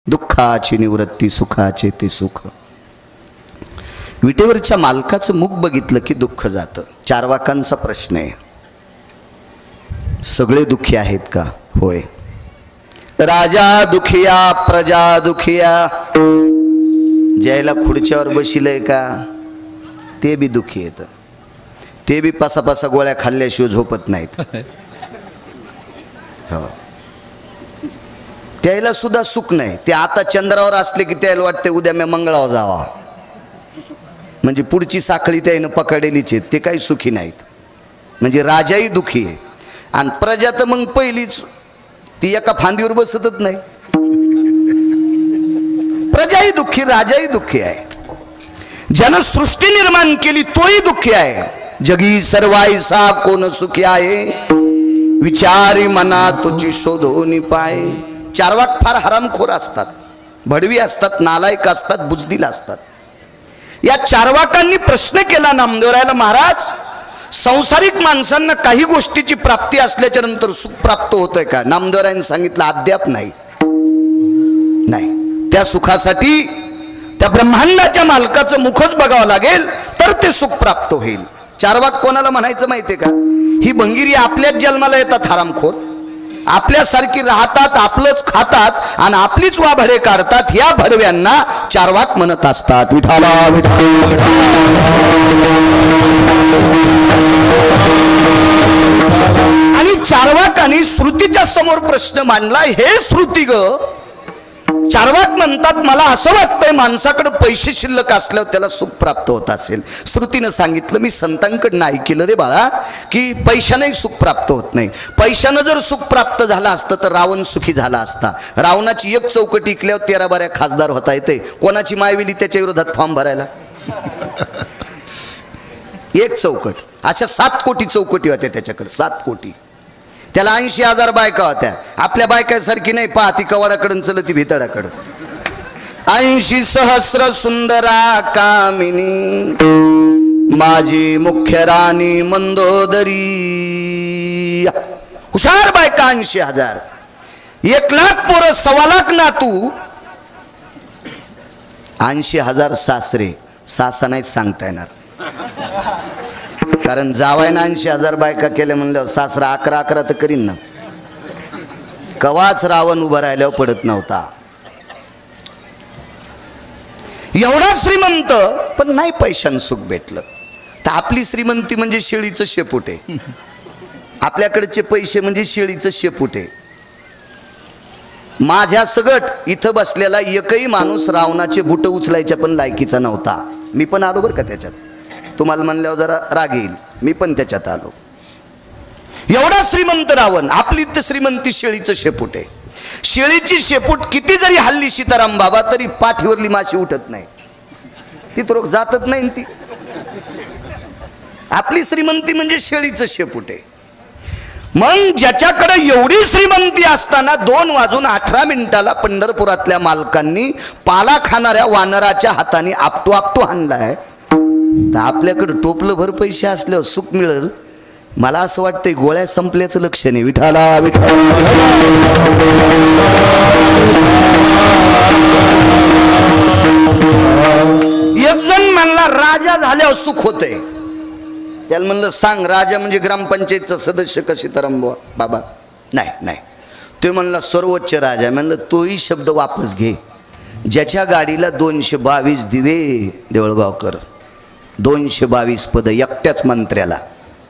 दुःखाची निवृत्ती सुखाचे ते सुख। विटेवरच्या मालकाचं मुख बघितलं की दुःख जातं। चारवाकांचा प्रश्न आहे, सगळे दुःखी आहेत का? होय। राजा दुखिया प्रजा दुखिया, ज्याला खुर्च्यावर बशिलय का ते बी दुखी येतं, ते बी पासा गोळ्या खाल्ल्याशिवाय झोपत नाहीत। हो, त्याला सुद्धा सुख नाही। ते आता चंद्रावर असले की त्याला वाटते उद्या मी मंगळावर जावा, म्हणजे पुढची साखळी त्यानं पकडलेलीच आहे, ते काही सुखी नाहीत। म्हणजे राजाही दुखी आहे आणि प्रजा तर मग पहिलीच ती एका फांदीवर बसतच नाही। प्रजाही दुःखी, राजाही दुःखी आहे। ज्यानं सृष्टी निर्माण केली तोही दुःखी आहे। जगी सर्वाईसा कोण सुखी आहे, विचारी मना तुझी शोधोनी पाय। चारवाक फार हरामखोर असतात, भडवी असतात, नालायक असतात, बुजदिल असतात। या चारवाकांनी प्रश्न केला नामदेवरायला, महाराज संसारिक माणसांना काही गोष्टीची प्राप्ती असल्याच्या नंतर सुख प्राप्त होतंय का? नामदेवरायांनी सांगितलं अद्याप नाही। त्या सुखासाठी त्या ब्रह्मांडाच्या मालकाचं मुखच बघावं लागेल तर ते सुख प्राप्त होईल। चारवाक कोणाला म्हणायचं माहितीये का? ही भंगिरी आपल्याच जन्माला येतात हरामखोर, आपल्यासारखी राहतात, आपलंच खातात आणि आपलीच वाभडे काढतात। या भडव्यांना चारवाक म्हणत असतात। विठाला आणि चारवाकांनी श्रुतीच्या समोर प्रश्न मांडला, हे श्रुती ग। चारवाक म्हणतात मला असं वाटतंय माणसाकडे पैसे शिल्लक असल्यावर त्याला सुख प्राप्त होत असेल। श्रुतीनं सांगितलं मी संतांकडनं ऐकलं रे बाळा की पैशानेही सुख प्राप्त होत नाही। पैशानं जर सुख प्राप्त झालं असतं तर रावण सुखी झाला असता। रावणाची एक चौकट ऐकल्यावर 13 बाऱ्या खासदार होता येते। कोणाची मायविली त्याच्या विरोधात फॉर्म भरायला? एक चौकट, अशा 7 कोटी चौकटी होत्या त्याच्याकडे, 7 कोटी। त्याला 80,000 बायका होत्या। आपल्या बायकासारखी नाही, पाहती कवाडाकडून चलती भितडाकडं। 80 सहस्र सुंदरा कामिनी, माझी मुख्य राणी मंदोदरी। हुशार बायका 80,000, 1,00,000 पोरं, 1,25,000 नातू, 80,000 सासरे। सासा नाही सांगता येणार, कारण जावायना 80,000 बायका केल्या म्हणल्यावर सासरा 11 तर करीन ना। कवाच रावण उभा राहिल्यावर पडत नव्हता। एवढा श्रीमंत पण नाही पैशानं सुख भेटलं। तर आपली श्रीमंती म्हणजे शेळीचं शेपूट आहे, आपल्याकडचे पैसे म्हणजे शेळीचं शेपूट आहे। माझ्या सगट इथं बसलेला एकही माणूस रावणाचे बुट उचलायच्या पण लायकीचा नव्हता। मी पण आलो बरं का त्याच्यात, तुम्हाला म्हणल्यावर जरा राग येईल, मी पण त्याच्यात आलो। एवढा श्रीमंत रावण, आपली तर श्रीमंती शेळीचं शेपूट आहे। शेळीची शेपूट किती जरी हल्ली सीताराम बाबा तरी पाठीवरली माशी उठत नाही, ती तर जातच नाही ती। आपली श्रीमंती म्हणजे शेळीचं शेपूट आहे। मग ज्याच्याकडे एवढी श्रीमंती असताना 2:18 पंढरपुरातल्या मालकांनी पाला खाणाऱ्या वानराच्या हाताने आपटू आपटू हाणलाय, तर आपल्याकडे टोपलं भर पैसे असल्यावर सुख मिळेल? मला असं वाटतंय गोळ्या संपल्याचं लक्षण आहे। विठाला विठाला। एक जण म्हणला राजा झाल्यावर सुख होतंय। त्याला म्हणलं सांग, राजा म्हणजे ग्रामपंचायतचा सदस्य का सीताराम बाबा? नाही नाही, ते म्हणला सर्वोच्च राजा। म्हणलं तोही शब्द वापस घे। ज्याच्या गाडीला 222 दिवे, देवळगावकर 222 पद एकट्याच मंत्र्याला,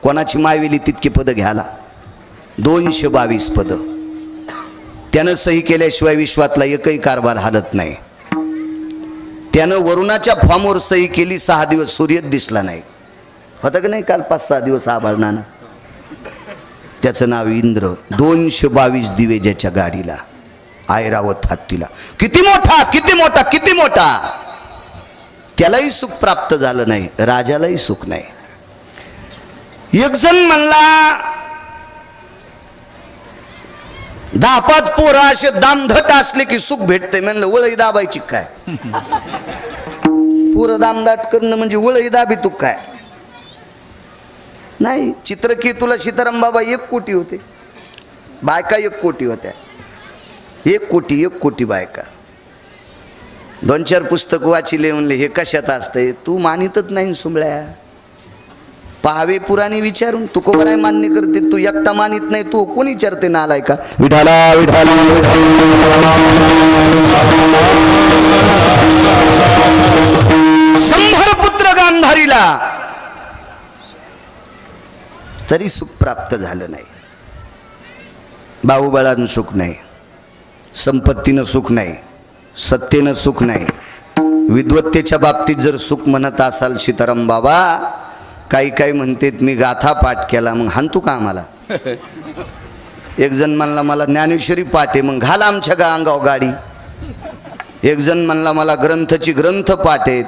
कोणाची मायविली तितकी पद घ्यायला 222 पद। त्यानं सही केल्याशिवाय विश्वातला एकही कारभार हालत नाही। त्यानं वरुणाच्या फॉर्मवर सही केली, 6 दिवस सूर्यच दिसला नाही, होता का नाही? काल 5-6 दिवस आभाळनानं। त्याचं नाव इंद्र। 222 दिवे ज्याच्या गाडीला, ऐरावत हत्तीला। किती मोठा किती मोठा किती मोठा! त्यालाही सुख प्राप्त झालं नाही, राजालाही सुख नाही। एक जण म्हणला 10-5 पोरं असे दामधट असले की सुख भेटते। म्हणलं वळई दाबायची काय? पोरं दामदाट करणं म्हणजे वळई दाबी तू काय? नाही, चित्रकेतूला सीताराम बाबा 1 कोटी होते, बायका 1 कोटी होत्या। 1 कोटी बायका। 2-4 पुस्तक वाचिले, म्हणले हे कशात असतंय? तू मानितच नाही सुंबळ्या. पाहावे पुराणी विचारून तू कोणाला मान्य करते? तू एकटा मानित नाही, तू कोण विचारते नालाय का? विठाला विठाला शंभर पुत्र गांधारीला, तरी सुख प्राप्त झालं नाही. बाहुबळानं सुख नाही, संपत्तीनं सुख नाही, सत्तेनं सुख नाही. विद्वत्तेच्या बाबतीत जर सुख म्हणत असाल सीताराम बाबा, काही म्हणतात मी गाथा पाठ केला, मग हाणतू का आम्हाला? एक जण म्हणला मला ज्ञानेश्वरी पाठ आहे, मग घाला आमच्या अंगावर गाडी. एक जण म्हणला मला ग्रंथ पाठ आहेत.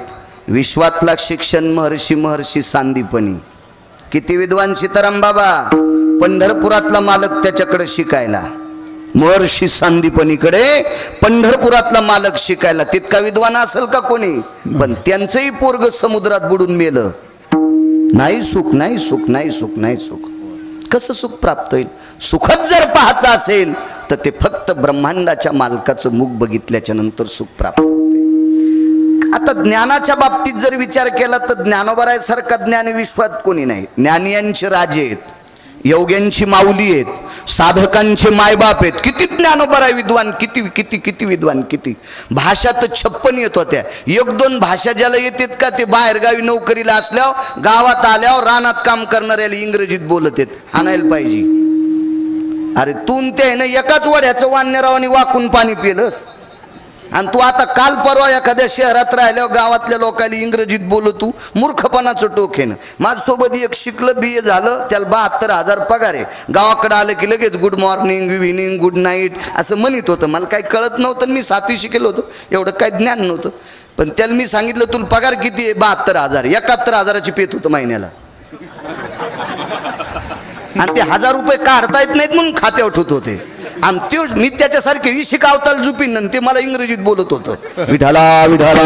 विश्वातला शिक्षण महर्षी सांदीपनी. किती विद्वान सीताराम बाबा. पंढरपुरातला मालक त्याच्याकडे शिकायला, महर्षी सांदीपनीकडे पंढरपुरातला मालक शिकायला. तितका विद्वान असेल का कोणी? पण त्यांचंही पोरग समुद्रात बुडून मेलं. नाही सुख, नाही सुख, नाही सुख, नाही सुख. कसं सुख प्राप्त होईल? सुखच जर पाहायचं असेल तर ते फक्त ब्रह्मांडाच्या मालकाचं मुख बघितल्याच्या नंतर सुख प्राप्त होते. आता ज्ञानाच्या बाबतीत जर विचार केला तर ज्ञानोबरायासारखा ज्ञानी विश्वात कोणी नाही. ज्ञानियांचे राजे आहेत, योग्यांची माऊली आहेत, साधकांचे मायबाप आहेत. किती ज्ञानोबराय विद्वान, किती किती किती विद्वान, किती भाषा तर 56 येत होत्या. 1-2 भाषा ज्याला येतात का ते बाहेरगावी नोकरीला असल्यावर, गावात आल्यावर रानात काम करणाऱ्याला इंग्रजीत बोलत आहेत. आणायला पाहिजे. अरे तू ते आहे ना एकाच वड्याचं वाण्यारावानी वाकून पाणी पिलंस, आणि तू आता काल परवा एखाद्या शहरात राहिल्यावर गावातल्या लोकांना इंग्रजीत बोलतो. मूर्खपणाचं टोक आहे ना. माझ्यासोबत एक शिकलं, BA झालं, त्याला 72,000 पगार आहे. गावाकडे आलं की लगेच good morning, evening, good night असं म्हणत होतं. मला काही कळत नव्हतं, मी 7वी शिकेलो होतो, एवढं काही ज्ञान नव्हतं. पण त्याला मी सांगितलं तुला पगार किती आहे? 72,000. 71,000ची पेत होतं महिन्याला. आणि ते 1000 रुपये काढता येत नाहीत म्हणून खात्यावर ठेवत होते. आणि ते मी त्याच्यासारखे विशी कावताल जुपिन, ते मला इंग्रजीत बोलत होतं. विठाला विठाला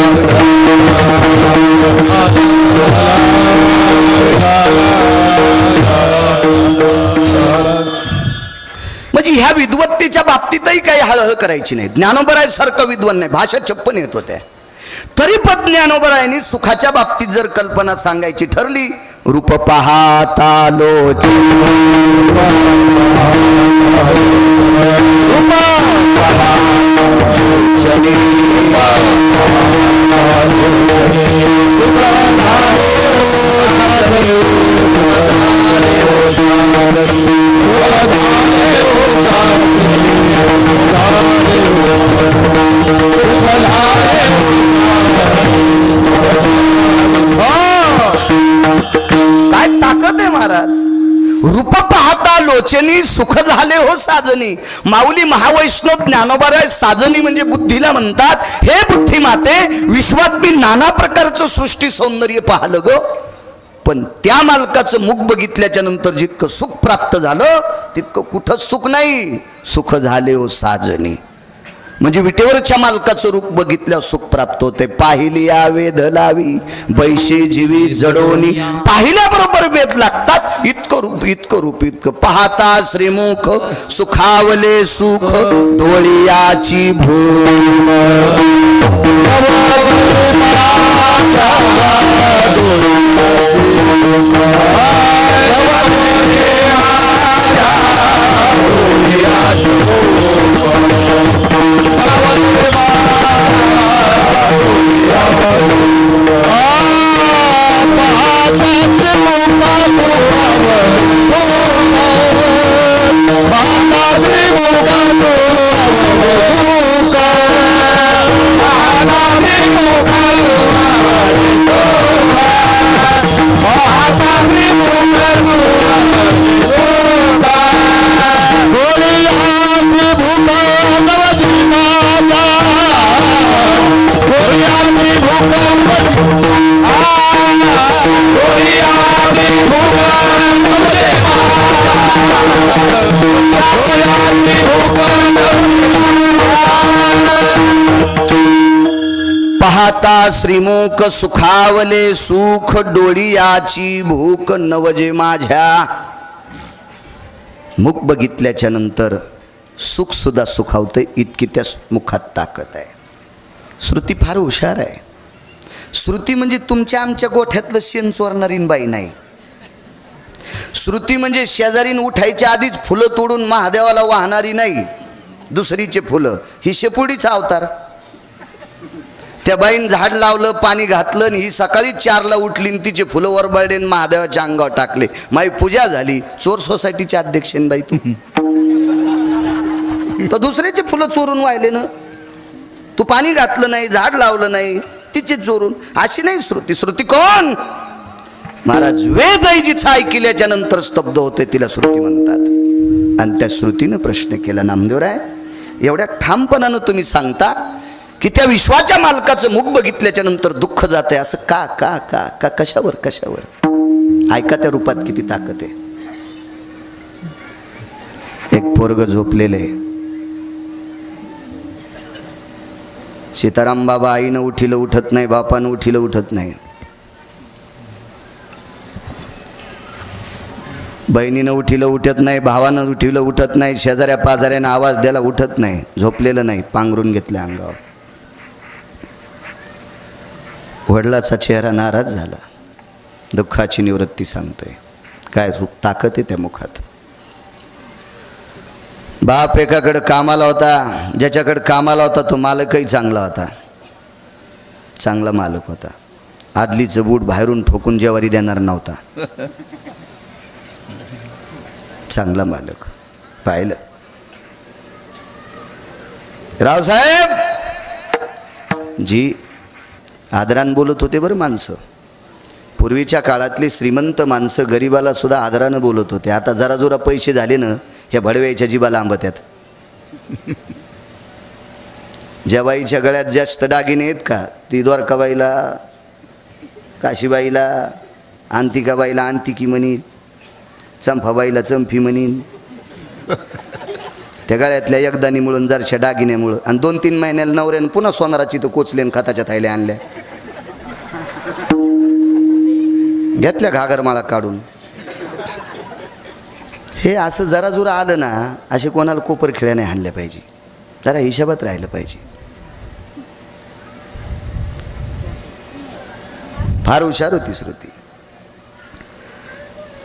म्हणजे ह्या विद्वत्तेच्या बाबतीतही काही हळहळ करायची नाही. ज्ञानोबरायासारखं विद्वान नाही. भाषा 56 येत होत्या. तरी पण ज्ञानोबरायांनी सुखाच्या बाबतीत जर कल्पना सांगायची ठरली, रूप पाहता लोचनी, रूप काय ताकद आहे महाराज. रूप पाहता लोचनी, सुख झाले हो साजनी. माऊली महावैष्णव ज्ञानोबराय साजनी म्हणजे बुद्धीला म्हणतात. हे बुद्धिमाते, विश्वात मी नाना प्रकारचं सृष्टी सौंदर्य पाहिलं ग, पण त्या मालकाचं मुख बघितल्याच्या नंतर जितकं सुख प्राप्त झालं तितकं कुठंच सुख नाही. सुख झाले हो साजनी म्हणजे विटेवरच्या मालकाचं रूप बघितल्यावर सुख प्राप्त होते. पाहिली या वेध लावी, बैशे जीवी जडोनी. पाहिल्याबरोबर वेद लागतात. इतकं रूप, इतकं रूप, इतकं. पाहता श्रीमुख, सुखावले सुख, डोळियाची भूक. पाहता श्रीमुख, सुखावले सुख, डोळियाची भूक. नवजे माझ्या. मुख बघितल्याच्या नंतर सुख सुद्धा सुखावते, इतकी त्या मुखात ताकद आहे. श्रुती फार हुशार आहे. श्रुती म्हणजे तुमच्या आमच्या गोठ्यातलं शेण चोरणारी बाई नाही. श्रुती म्हणजे शेजारीन उठायच्या आधीच फुलं तोडून महादेवाला वाहणारी नाही, दुसरीचे फुलं. ही शेपुडीचा अवतार. त्या बाईन झाड लावलं, पाणी घातलं, आणि ही सकाळी 4ला उठली आणि तिचे फुलं वरबाळले महादेवाच्या अंगावर टाकले. माई पूजा झाली. चोर सोसायटीचे अध्यक्षेन बाई तू. तर दुसऱ्याचे फुलं चोरून वाहिले ना. तू पाणी घातलं नाही, झाड लावलं नाही, तिचे चोरून. अशी नाही श्रुती. श्रुती कोण? महाराज वेदईजीचा ऐकल्याच्या नंतर स्तब्ध होते, तिला श्रुती म्हणतात. आणि त्या श्रुतीनं प्रश्न केला, नामदेवराय एवढ्या ठामपणानं तुम्ही सांगता की त्या विश्वाच्या मालकाचं मुख बघितल्याच्या नंतर दुःख जाते, असं का का का का कशावर कशावर? ऐका त्या रूपात किती ताकद आहे. एक पोरग झोपलेले. सीताराम बाबा आईनं उठिलं उठत नाही, बापानं उठिलं उठत नाही, बहिणीनं उठिलं उठत नाही, भावानं उठिलं उठत नाही, शेजाऱ्या पाजाऱ्यानं आवाज द्यायला उठत नाही, झोपलेलं नाही, पांघरून घेतलं अंगावर. वडिलाचा चेहरा नाराज झाला. दुःखाची निवृत्ती सांगतोय. काय ताकद आहे त्या मुखात. बाप एकाकडे कामाला होता, ज्याच्याकडे कामाला होता तो मालकही चांगला होता, चांगला मालक होता. आदलीचं बूट बाहेरून ठोकून जेवारी देणार नव्हता, चांगला मालक. पाहिलं रावसाहेब जी आदरान बोलत होते बरं माणसं. पूर्वीच्या काळातली श्रीमंत माणसं गरिबाला सुद्धा आदरानं बोलत होते. आता जरा जोरा पैसे झाले ना, ह्या भडव्याच्या जीवाला आंबत्यात. ज्या बाईच्या गळ्यात जास्त दागिने आहेत का, ती द्वारकाबाईला, काशीबाईला, अंतिकाबाईला अंतिकी म्हणीन, चंपाबाईला चंपी म्हणीन. त्या गळ्यातल्या एकदानी मिळून जरशा दागिन्यामुळं. आणि 2-3 महिन्याला नवऱ्यानं पुन्हा सोनाराची तर कोचलेन खताच्या थैल्या आणल्या, घेतल्या घागरमाळा काढून. हे असं जरा जुरा आलं ना, असे कोणाला कोपर खेळ्याने हाणल्या पाहिजे, जरा हिशोबात राहिलं पाहिजे. फार हुशार होती श्रुती.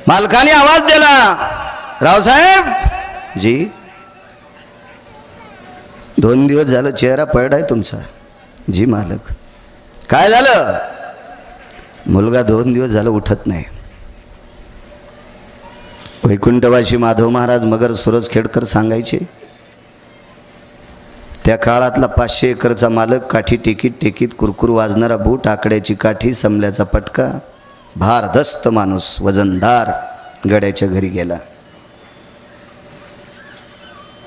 मालकाने आवाज दिला, रावसाहेब जी 2 दिवस झालं चेहरा पडलाय तुमचा. जी मालक. काय झालं? मुलगा 2 दिवस झालं उठत नाही. वैकुंठवासी माधव महाराज मगर सुरज खेडकर सांगायचे, त्या काळातला 500 एकरचा मालक, काठी टेकीत टेकीत कुरकुर वाजणारा बूट, आकड्याची काठी, समल्याचा पटका, भारदस्त माणूस, वजनदार, गड्याच्या घरी गेला.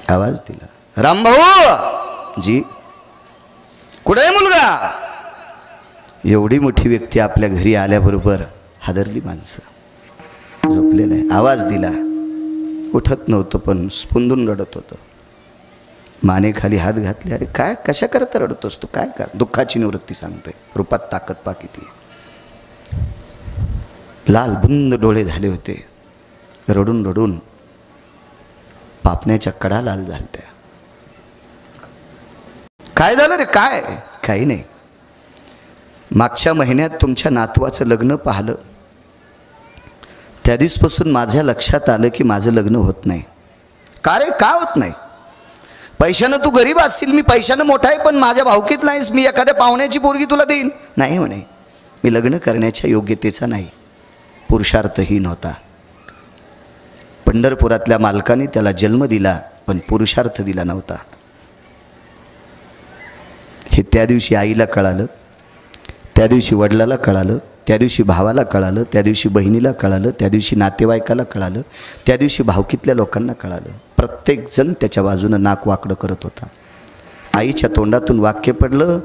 आवाज दिला, रामभाऊ जी कुठे आहे मुलगा? एवढी मोठी व्यक्ती आपल्या घरी आल्याबरोबर हादरली माणसं. झोपलेलं आहे. आवाज दिला, उठत नव्हतं पण स्पुंदून रडत होतं. मानेखाली हात घातले. अरे काय, कशा करता रडतोस तू? काय का? दुःखाची निवृत्ती सांगतोय. रूपात ताकद पा किती. लाल बुंद डोळे झाले होते. रडून रडून पापण्याच्या कडा लाल झालत्या. काय झालं रे? काय? काही नाही. मागच्या महिन्यात तुमच्या नातवाचं लग्न पाहिलं, त्या दिवसपासून माझ्या लक्षात आलं की माझं लग्न होत नाही. का रे? का होत नाही? पैशानं तू गरीब असशील, मी पैशानं मोठा आहे, पण माझ्या भावकीत नाहीस. मी एखाद्या पाहुण्याची पोरगी तुला देईन. नाही म्हणे, मी लग्न करण्याच्या योग्यतेचा नाही, पुरुषार्थहीन होता. पंढरपुरातल्या मालकाने त्याला जन्म दिला पण पुरुषार्थ दिला नव्हता. हे त्या दिवशी आईला कळालं, त्या दिवशी वडिलाला कळालं, त्या दिवशी भावाला कळालं, त्या दिवशी बहिणीला कळालं, त्या दिवशी नातेवाईकाला कळालं, त्या दिवशी भावकीतल्या लोकांना कळालं. प्रत्येकजण त्याच्या बाजूनं नाक वाकडं करत होता. आईच्या तोंडातून वाक्य पडलं,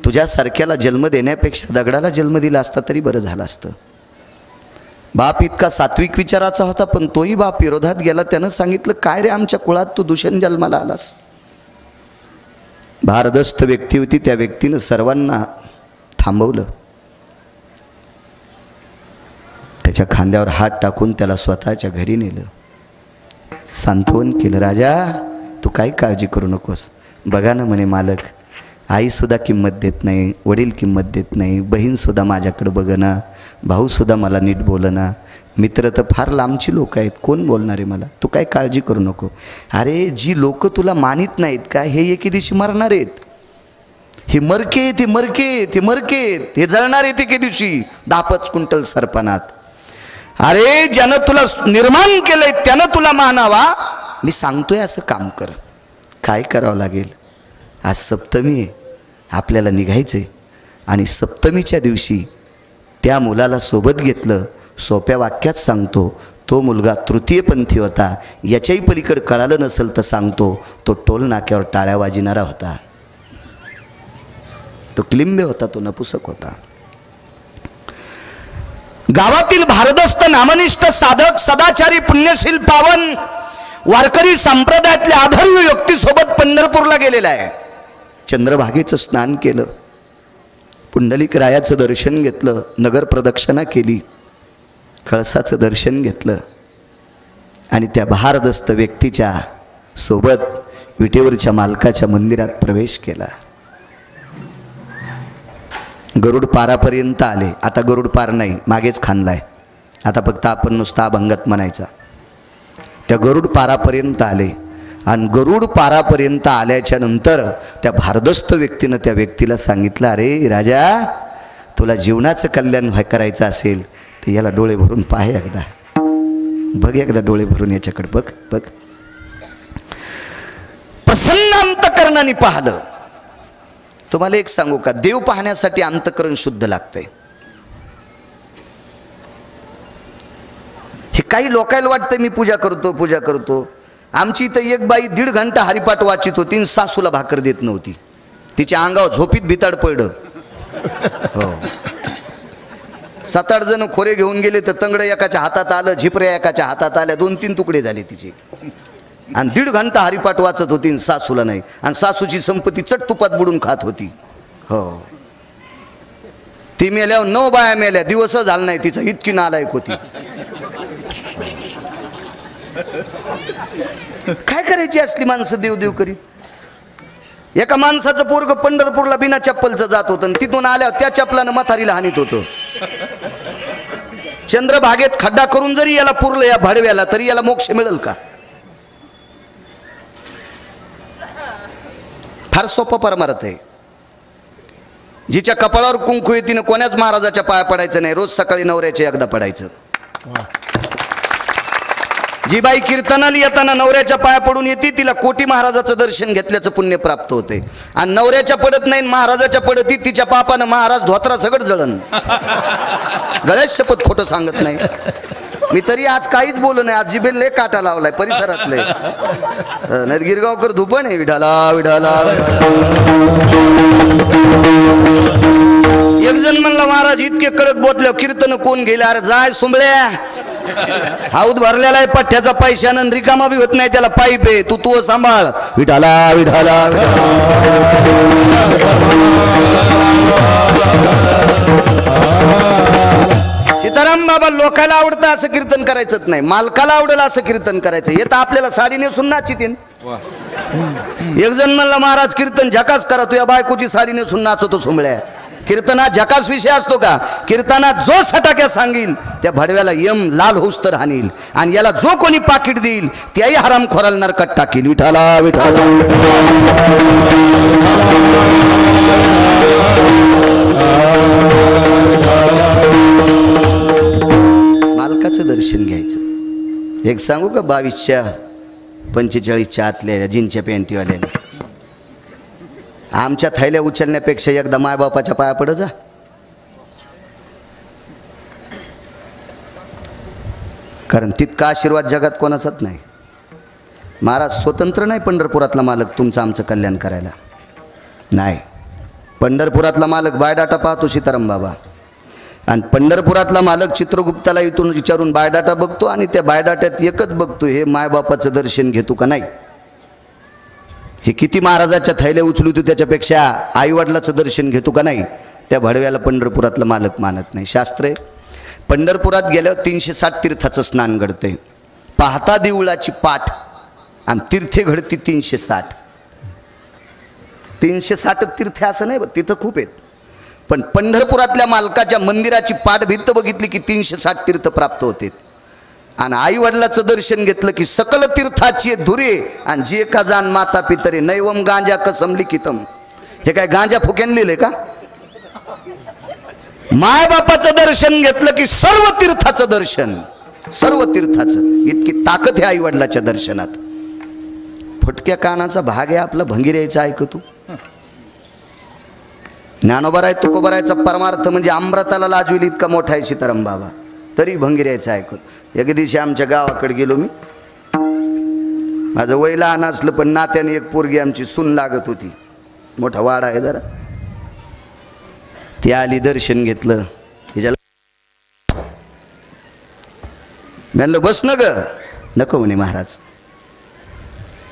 तुझ्यासारख्याला जन्म देण्यापेक्षा दगडाला जन्म दिला असता तरी बरं झालं असतं. बाप इतका सात्विक विचाराचा होता, पण तोही बाप विरोधात गेला. त्यानं सांगितलं, काय रे, आमच्या कुळात तू दूषण जन्माला आलास. भारदस्त व्यक्ती होती, त्या व्यक्तीनं सर्वांना थांबवलं. त्याच्या खांद्यावर हात टाकून त्याला स्वतःच्या घरी नेलं. सांत्वन केलं, राजा तू काही काळजी करू नकोस. बघा ना म्हणे मालक, आईसुद्धा किंमत देत नाही, वडील किंमत देत नाही, बहीणसुद्धा माझ्याकडे बघना, भाऊसुद्धा मला नीट बोलना, मित्र तर फार लांबची लोक आहेत, कोण बोलणार आहे मला, तू काय काळजी करू नको. अरे जी लोक तुला मानित नाहीत का, हे एके दिवशी मरणार आहेत. हे मरकेत, हे मरकेत, हे मरकेत, हे जळणार आहेत एके दिवशी 10-5 क्विंटल सरपणात. अरे ज्यानं तुला निर्माण केलंय त्यानं तुला मानावा. मी सांगतोय असं काम कर. काय करावं लागेल, आज सप्तमी आहे, आपल्याला निघायचंय. आणि सप्तमीच्या दिवशी त्या मुलाला सोबत घेतलं. सोप्या वाक्यात सांगतो, तो मुलगा तृतीयपंथी होता. याच्याही पलीकडे कळालं नसेल तर सांगतो, तो टोल नाक्यावर टाळ्या वाजविणारा होता, तो क्लिंबे होता, तो नपुसक होता. गावातील भारदस्त नामनिष्ठ साधक सदाचारी पुण्यशील पावन वारकरी संप्रदायातल्या आदर्श व्यक्तीसोबत पंढरपूरला गेलेला आहे. चंद्रभागेचं स्नान केलं, पुंडलिक रायाचं दर्शन घेतलं, नगर प्रदक्षिणा केली, कळसाचं दर्शन घेतलं आणि त्या भारदस्त व्यक्तीच्या सोबत विटेवरच्या मालकाच्या मंदिरात प्रवेश केला. गरुड पारापर्यंत आले. आता गरुड पार नाही, मागेच खांदलाय. आता फक्त आपण नुसता अभंगात म्हणायचा. त्या गरुड पारापर्यंत आले आणि गरुड पारापर्यंत आल्याच्या नंतर त्या भारदस्त व्यक्तीनं त्या व्यक्तीला सांगितलं, अरे राजा, तुला जीवनाचं कल्याण करायचं असेल तर याला डोळे भरून पाह एकदा, बघ एकदा डोळे भरून याच्याकडे बघ बघ. प्रसन्न अंतकरणाने पाहिलं. तुम्हाला एक सांगू का, देव पाहण्यासाठी अंतकरण शुद्ध लागतंय. हे काही लोकायला वाटतं मी पूजा करतो पूजा करतो. आमची इथं एक बाई 1.5 घंटा हरिपाठ वाचित होती आणि सासूला भाकर देत नव्हती. तिच्या अंगावर झोपीत भिताड पडलं. हो, 7-8 जण खोरे घेऊन गेले तर तंगडं एकाच्या हातात आलं, झिपऱ्या एकाच्या हातात आल्या, 2-3 तुकडे झाले तिचे. आणि 1.5 घंटा हरिपाठ वाचत होती आणि सासूला नाही. आणि सासूची संपत्ती चट तुपात बुडून खात होती. हो, ती मेल्यावर 9 बाया मेल्या, दिवस झाला नाही तिचा, इतकी नालायक होती. काय करायची असली माणसं देव देव करीत. एका माणसाचं पोरग पंढरपूरला बिना चप्पलचं जात होतं आणि तिथून आल्यावर त्या चप्पलानं म्हातारीला हानीत होतं. चंद्रभागेत खड्डा करून जरी याला पुरलं या भाडव्याला तरी याला मोक्ष मिळेल का? फार सोपं परमार्थ आहे. जिच्या कपाळावर कुंकू आहे तिनं कोणाच महाराजाच्या पाया पडायचं नाही, रोज सकाळी नवऱ्याच्या एकदा पडायचं. जी बाई कीर्तनाला येताना नवऱ्याच्या पाया पडून येते तिला कोटी महाराजाचं दर्शन घेतल्याचं पुण्य प्राप्त होते. आणि नवऱ्याच्या पडत नाही, महाराजाच्या पडती, तिच्या पापानं महाराज धोत्रा सगळं जळण. गळ्यात शपथ खोटं सांगत नाही मी. तरी आज काहीच बोलू नाही. आज जिबेल लय काटा लावलाय परिसरातले. नाही गिरगावकर धुपण आहे, विठाला विठाला. एक जण म्हणला, महाराज इतके कडक बोतल्यावर कीर्तन कोण गेले? अरे जाय सुंबळ्या, हाऊद भरलेला आहे पठ्ठ्याचा पैशानं, रिकामा बी होत नाही त्याला पाईप आहे, तू सांभाळ. विठाला विठाला. सीताराम बाबा, लोकाला आवडतं असं कीर्तन करायचंच नाही, मालकाला आवडेल असं कीर्तन करायचं. येतं आपल्याला साडी नेसून नाचितीन. एक जण म्हणला, महाराज कीर्तन झकास करा, तुझ्या बायकोची साडी नेसून नाचतो सुंबळ्या. कीर्तनात झकास विषय असतो का? कीर्तनात जो सटाक्या सांगील त्या भडव्याला यम लाल होऊस तर हानील, आणि याला जो कोणी पाकिट देईल त्याही हरामखोराला नरकात टाकील. विठाला विठाला. मालकाचं दर्शन घ्यायचं. एक सांगू का, 22च्या 45च्या आतल्या जीनच्या पॅन्टीवाल्याने आमच्या थैल्या उचलण्यापेक्षा एकदा मायबापाच्या पाया पड जा. कारण तितका आशीर्वाद जगात कोणाचाच नाही. महाराज स्वतंत्र नाही पंढरपुरातला मालक तुमचं आमचं कल्याण करायला. नाही, पंढरपुरातला मालक बायोडाटा पाहतो सीताराम बाबा, आणि पंढरपुरातला मालक चित्रगुप्ताला इथून विचारून बायोडाटा बघतो आणि त्या बायोडाट्यात एकच बघतो, हे मायबापाचं दर्शन घेतो का नाही. हे किती महाराजाच्या थैल्या उचलू तू त्याच्यापेक्षा आईवडिलाचं दर्शन घेतो का नाही. त्या भडव्याला पंढरपुरातलं मालक मानत नाही. शास्त्र आहे, पंढरपुरात गेल्यावर 360 तीर्थाचं स्नान घडते. पाहता देवळाची पाठ आणि तीर्थे घडती 360. 360 तीर्थ असं नाही, तिथं खूप आहेत, पण पंढरपुरातल्या मालकाच्या मंदिराची पाठभिंत बघितली की 360 तीर्थ प्राप्त होते. आणि आई वडिलाचं दर्शन घेतलं की सकल तीर्थाची धुरे आणि जे का जाण माता पितरे नैवम गांजा कसम लिखितम. हे काय गांजा फुक्यान लिहिलंय का? माय बापाचं दर्शन घेतलं की सर्व तीर्थाचं दर्शन, सर्व तीर्थाचं. इतकी ताकद आहे आई वडिलाच्या दर्शनात. फुटक्या कानाचा भाग आहे आपला भंगीरायचा ऐकतो. ज्ञानोबराय तुकोबरायचा परमार्थ म्हणजे अमृताला लाजविल इतका मोठा आहे सीताराम बाबा, तरी भंगीरायचं ऐकत. एक दिवशी आमच्या गावाकडे गेलो मी, माझं वय लहान असलं पण नात्याने एक पोरगी आमची सून लागत होती, मोठा वाडा आहे जरा. ती आली, दर्शन घेतलं, तिच्याला म्हणलं बस न ग. नको म्हणे महाराज.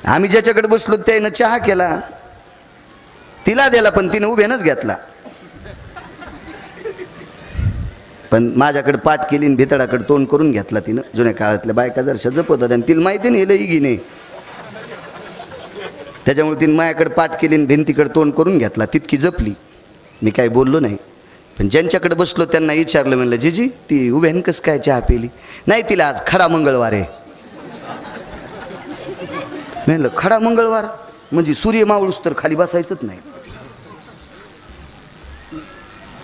आम्ही ज्याच्याकडे बसलो त्यानं चहा केला, तिला दिला पण तिने उभ्यानंच घेतला. पण माझ्याकडे पाठ केली आणि भितडाकडे तोंड करून घेतला तिनं. जुन्या काळातल्या बायका जरशा जपत होत्या आणि तिला माहिती नाही हेलं इगी नाही, त्याच्यामुळे तिने माझ्याकडे पाठ केली आणि भिंतीकडे तोंड करून घेतला. तितकी जपली. मी काही बोललो नाही, पण ज्यांच्याकडे बसलो त्यांना विचारलं, म्हणलं जीजी ती उभ्यान कसं काय चहा पिली? नाही, तिला आज खडा मंगळवार आहे. म्हणलं खडा मंगळवार म्हणजे सूर्य मावळूस तर खाली बसायचंच नाही.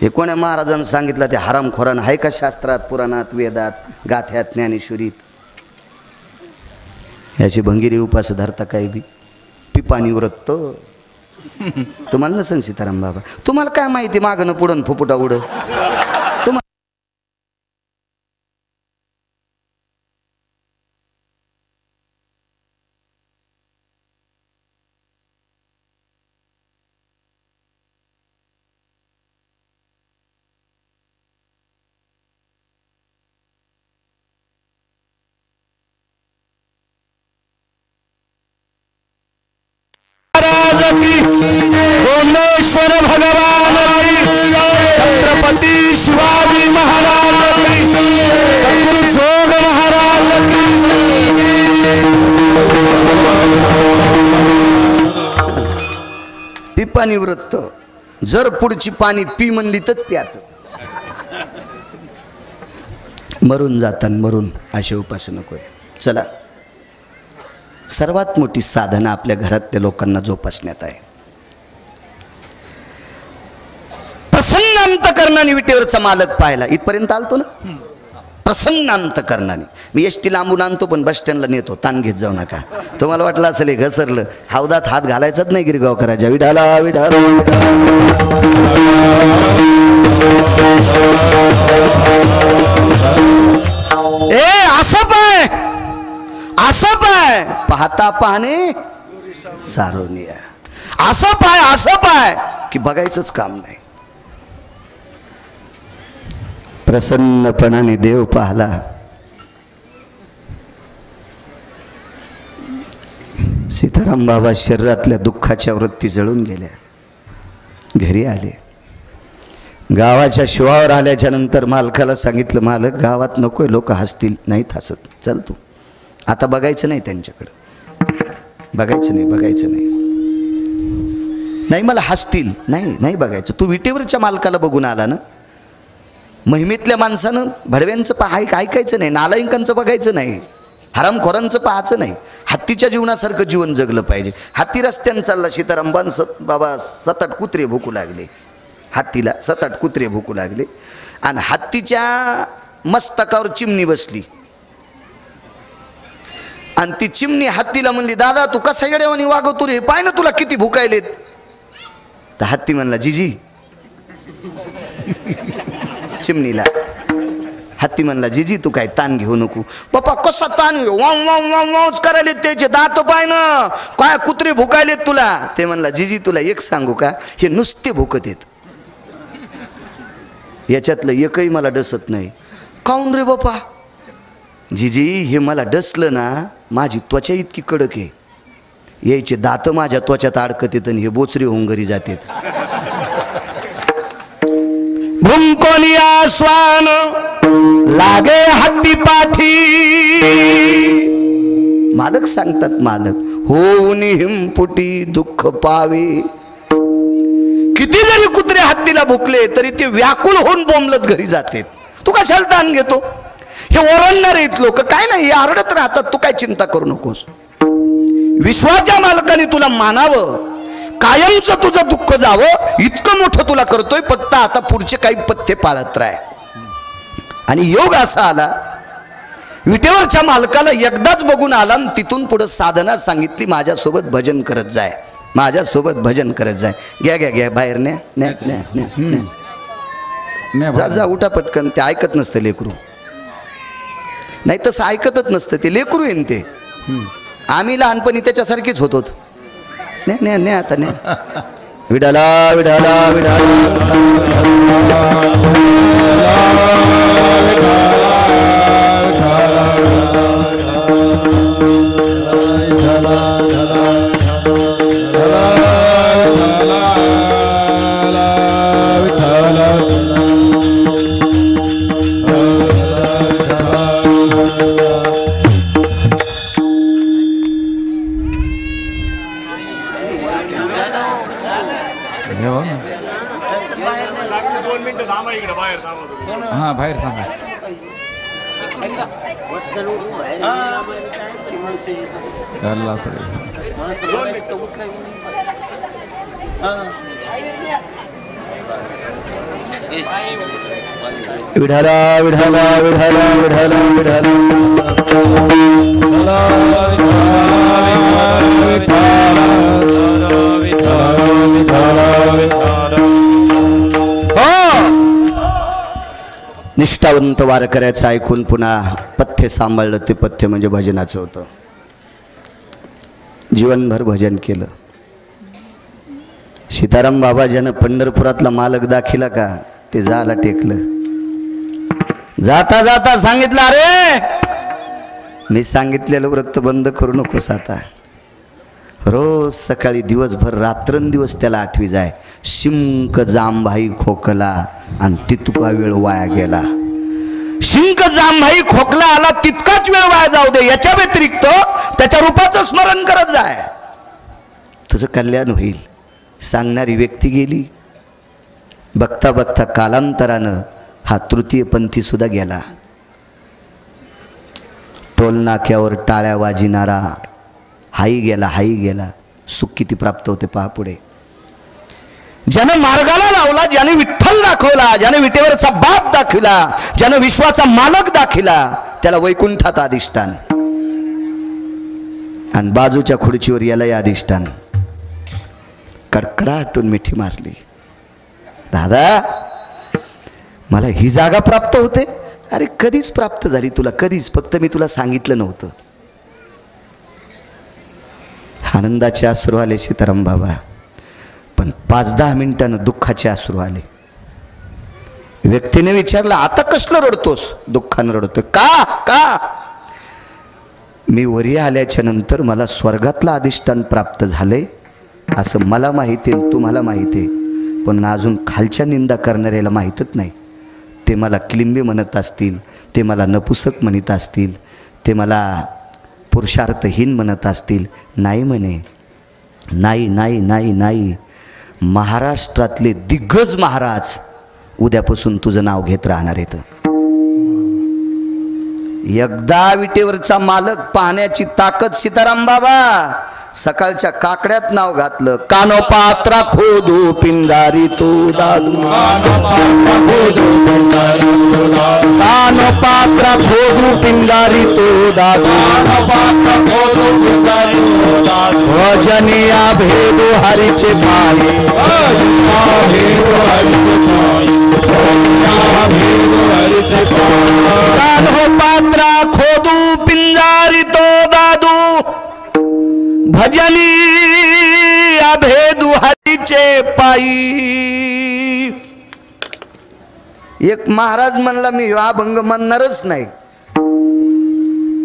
हे कोण्या महाराजांनी सांगितलं? ते हरामखोरानं आहे का शास्त्रात, पुराणात, वेदात, गाथ्यात, ज्ञानेश्वरीत? याची भंगिरी उपास धरता काय बी पिपाणी व्रत. तुम्हाला नसेल सीताराम बाबा, तुम्हाला काय माहिती मागणं पुढं फुफुटा उड. भुवनेश्वर भगवान छत्रपती शिवाजी महाराज, सद्गुरु जोग महाराज. पिपाणी व्रत. जर पुढची पाणी पी म्हणली तर प्याचं, मरून जाताना मरून असे उपास नकोय. चला, सर्वात मोठी साधना आपल्या घरातल्या लोकांना जोपासण्यात आहे. प्रसन्न अंतकरणाने विटेवरचा मालक पाहिला. इथपर्यंत आलतो ना, प्रसन्न अंतकरणाने. मी एसटी लांबून आणतो पण बस स्टँडला नेतो, ताण घेत जाऊ नका. तुम्हाला वाटलं असेल हे घसरलं, हौदात हात घालायचाच नाही गिरगावकराच्या. विठाला विठाला ए असं पाय, असं पाय, पाहता पाहणे सारोनिया. असं पाय की बघायचंच काम नाही. प्रसन्नपणाने देव पाहला. सीताराम बाबा शरीरातल्या दुःखाच्या वृत्ती जळून गेल्या. घरी आले. गावाच्या शिवावर आल्याच्या नंतर मालकाला सांगितलं, मालक गावात नकोय, लोक हसतील. नाहीत हसत, चल तू आता. बघायचं नाही त्यांच्याकडं, बघायचं नाही. नाही मला हसतील, नाही बघायचं. तू विटेवरच्या मालकाला बघून आला ना. महिमेतल्या माणसानं भडव्यांचं ऐकायचं नाही, नालायकांचं बघायचं नाही, हरामखोरांचं पाहायचं नाही. हत्तीच्या जीवनासारखं जीवन जगलं पाहिजे. हत्ती रस्त्यानं चालला, सीताराम बाबा 7-8 कुत्रे भुकू लागले. हत्तीला 7-8 कुत्रे भुकू लागले आणि हत्तीच्या मस्तकावर चिमणी बसली आणि ती चिमणी हत्तीला म्हणली, दादा तू कसा येड्यावानी वागवतो रे, पाय ना तुला किती भुकायलेत. तर हत्ती म्हणला, जीजी. चिमणीला हत्ती म्हणला, जीजी तू काय ताण घेऊ नको. बाप्पा कसा ताण घेऊ, वाव वाव वाव वावच करायलेत, त्याचे दात पाय ना, काय कुत्रे भुकायलेत तुला. ते म्हणला, जीजी तुला एक सांगू का, हे नुसते भुकत आहेत, याच्यातलं एकही मला डसत नाही. काऊन रे बापा? जीजी हे मला डसलं ना, माझी त्वचा इतकी कडक आहे, यायचे दात माझ्या त्वचात अडकत येत आणि हे बोचरे होऊन घरी जातात. भुंकोनिया स्वान लागे हत्ती पाठी. मालक सांगतात, मालक होऊन हिमपुटी दुःख पावे किती जरी कुत्रे हत्तीला भुकले तरी ते व्याकुळ होऊन बोंबलत घरी जाते. तू कशाला ताण घेतो? हे ओरडणार आहेत लोक, काय नाही, हे आरडत राहतात, तू काय चिंता करू नकोस. विश्वाच्या मालकाने तुला मानावं, कायमचं तुझं दुःख जावं इतकं मोठं तुला करतोय. फक्त आता पुढचे काही पथ्य पाळत राह. आणि योग असा आला, विटेवरच्या मालकाला एकदाच बघून आला आणि तिथून पुढे साधना सांगितली, माझ्यासोबत भजन करत जाय, माझ्यासोबत भजन करत जाय. घ्या घ्या घ्या बाहेर न्या न्या न्या न्या न्या, जा जा उठा पटकन. ते ऐकत नसतं लेकरू, नाही तसं ऐकतच नसतं ते लेकरू येईन ते. आम्ही लहानपणी त्याच्यासारखीच होतो. न्या न्या न्या आता न्या. विडाला विडाला विडाला हां बाहेर थांबा. विढाला विढाला विढाला विढाला विढाला निष्ठावंत वारकऱ्याचं ऐकून पुन्हा पथ्य सांभाळलं. ते पथ्य म्हणजे भजनाचं होतं. जीवनभर भजन केलं. सीताराम बाबा ज्यानं पंढरपुरातला मालक दाखिला का ते जायला टेकलं. जाता जाता सांगितलं, अरे मी सांगितलेलं व्रत बंद करू नकोस. आता रोज सकाळी दिवसभर रात्रंदिवस त्याला आठवी जाय. शिंक जांभाई खोकला आणि तितका वेळ वाया गेला. शिंक जांभाई खोकला आला तितकाच वेळ वाया जाऊ दे, याच्या व्यतिरिक्त त्याच्या रूपाचं स्मरण करत जाय, तुझं कल्याण होईल. सांगणारी व्यक्ती गेली. बघता बघता कालांतरानं हा तृतीय पंथी सुद्धा गेला. टोलनाक्यावर टाळ्या वाजिणारा हाई गेला, हाई गेला. सुख किती प्राप्त होते पहा पुढे. ज्यानं मार्गाला लावला, ज्याने विठ्ठल दाखवला, ज्याने विटेवरचा बाप दाखविला, ज्यानं विश्वाचा मालक दाखविला, त्याला वैकुंठात अधिष्ठान आणि बाजूच्या खुर्चीवर यालाही अधिष्ठान. कडकडाटून मिठी मारली. दादा मला ही जागा प्राप्त होते? अरे कधीच प्राप्त झाली तुला, कधीच, फक्त मी तुला सांगितलं नव्हतं. आनंदाचे अश्रू आले सीताराम बाबा, पण 5-10 मिनिटांनं दुःखाचे अश्रू आले. व्यक्तीने विचारलं, आता कसलं रडतोस? दुःखानं रडतोय का? का? मी वरी आल्याच्या नंतर मला स्वर्गातलं अधिष्ठान प्राप्त झालंय असं मला माहिती आहे, तुम्हाला माहिती आहे, पण अजून खालच्या निंदा करणाऱ्याला माहीतच नाही. ते मला क्लिंबी म्हणत असतील, ते मला नपुसक म्हणत असतील, ते मला पुरुषार्थहीन म्हणत असतील. नाही म्हणे, नाही नाही नाही नाही. महाराष्ट्रातले दिग्गज महाराज उद्यापासून तुझं नाव घेत राहणार आहेत. एकदा विटेवरचा मालक पाहण्याची ताकद सीताराम बाबा. सकाळच्या काकड्यात नाव घातलं. कानोपात्रा खोदू पिंजारी तो दादू, कानोपात्रा खोदू पिंजारी तो दादू, भजनिया भेदू हरीचे पाये, कानोपात्रा खोदू पिंजारी तो दादू, भजनी अभेदू हरीचे पायी. एक महाराज म्हणला, मी हा अभंग म्हणणारच नाही.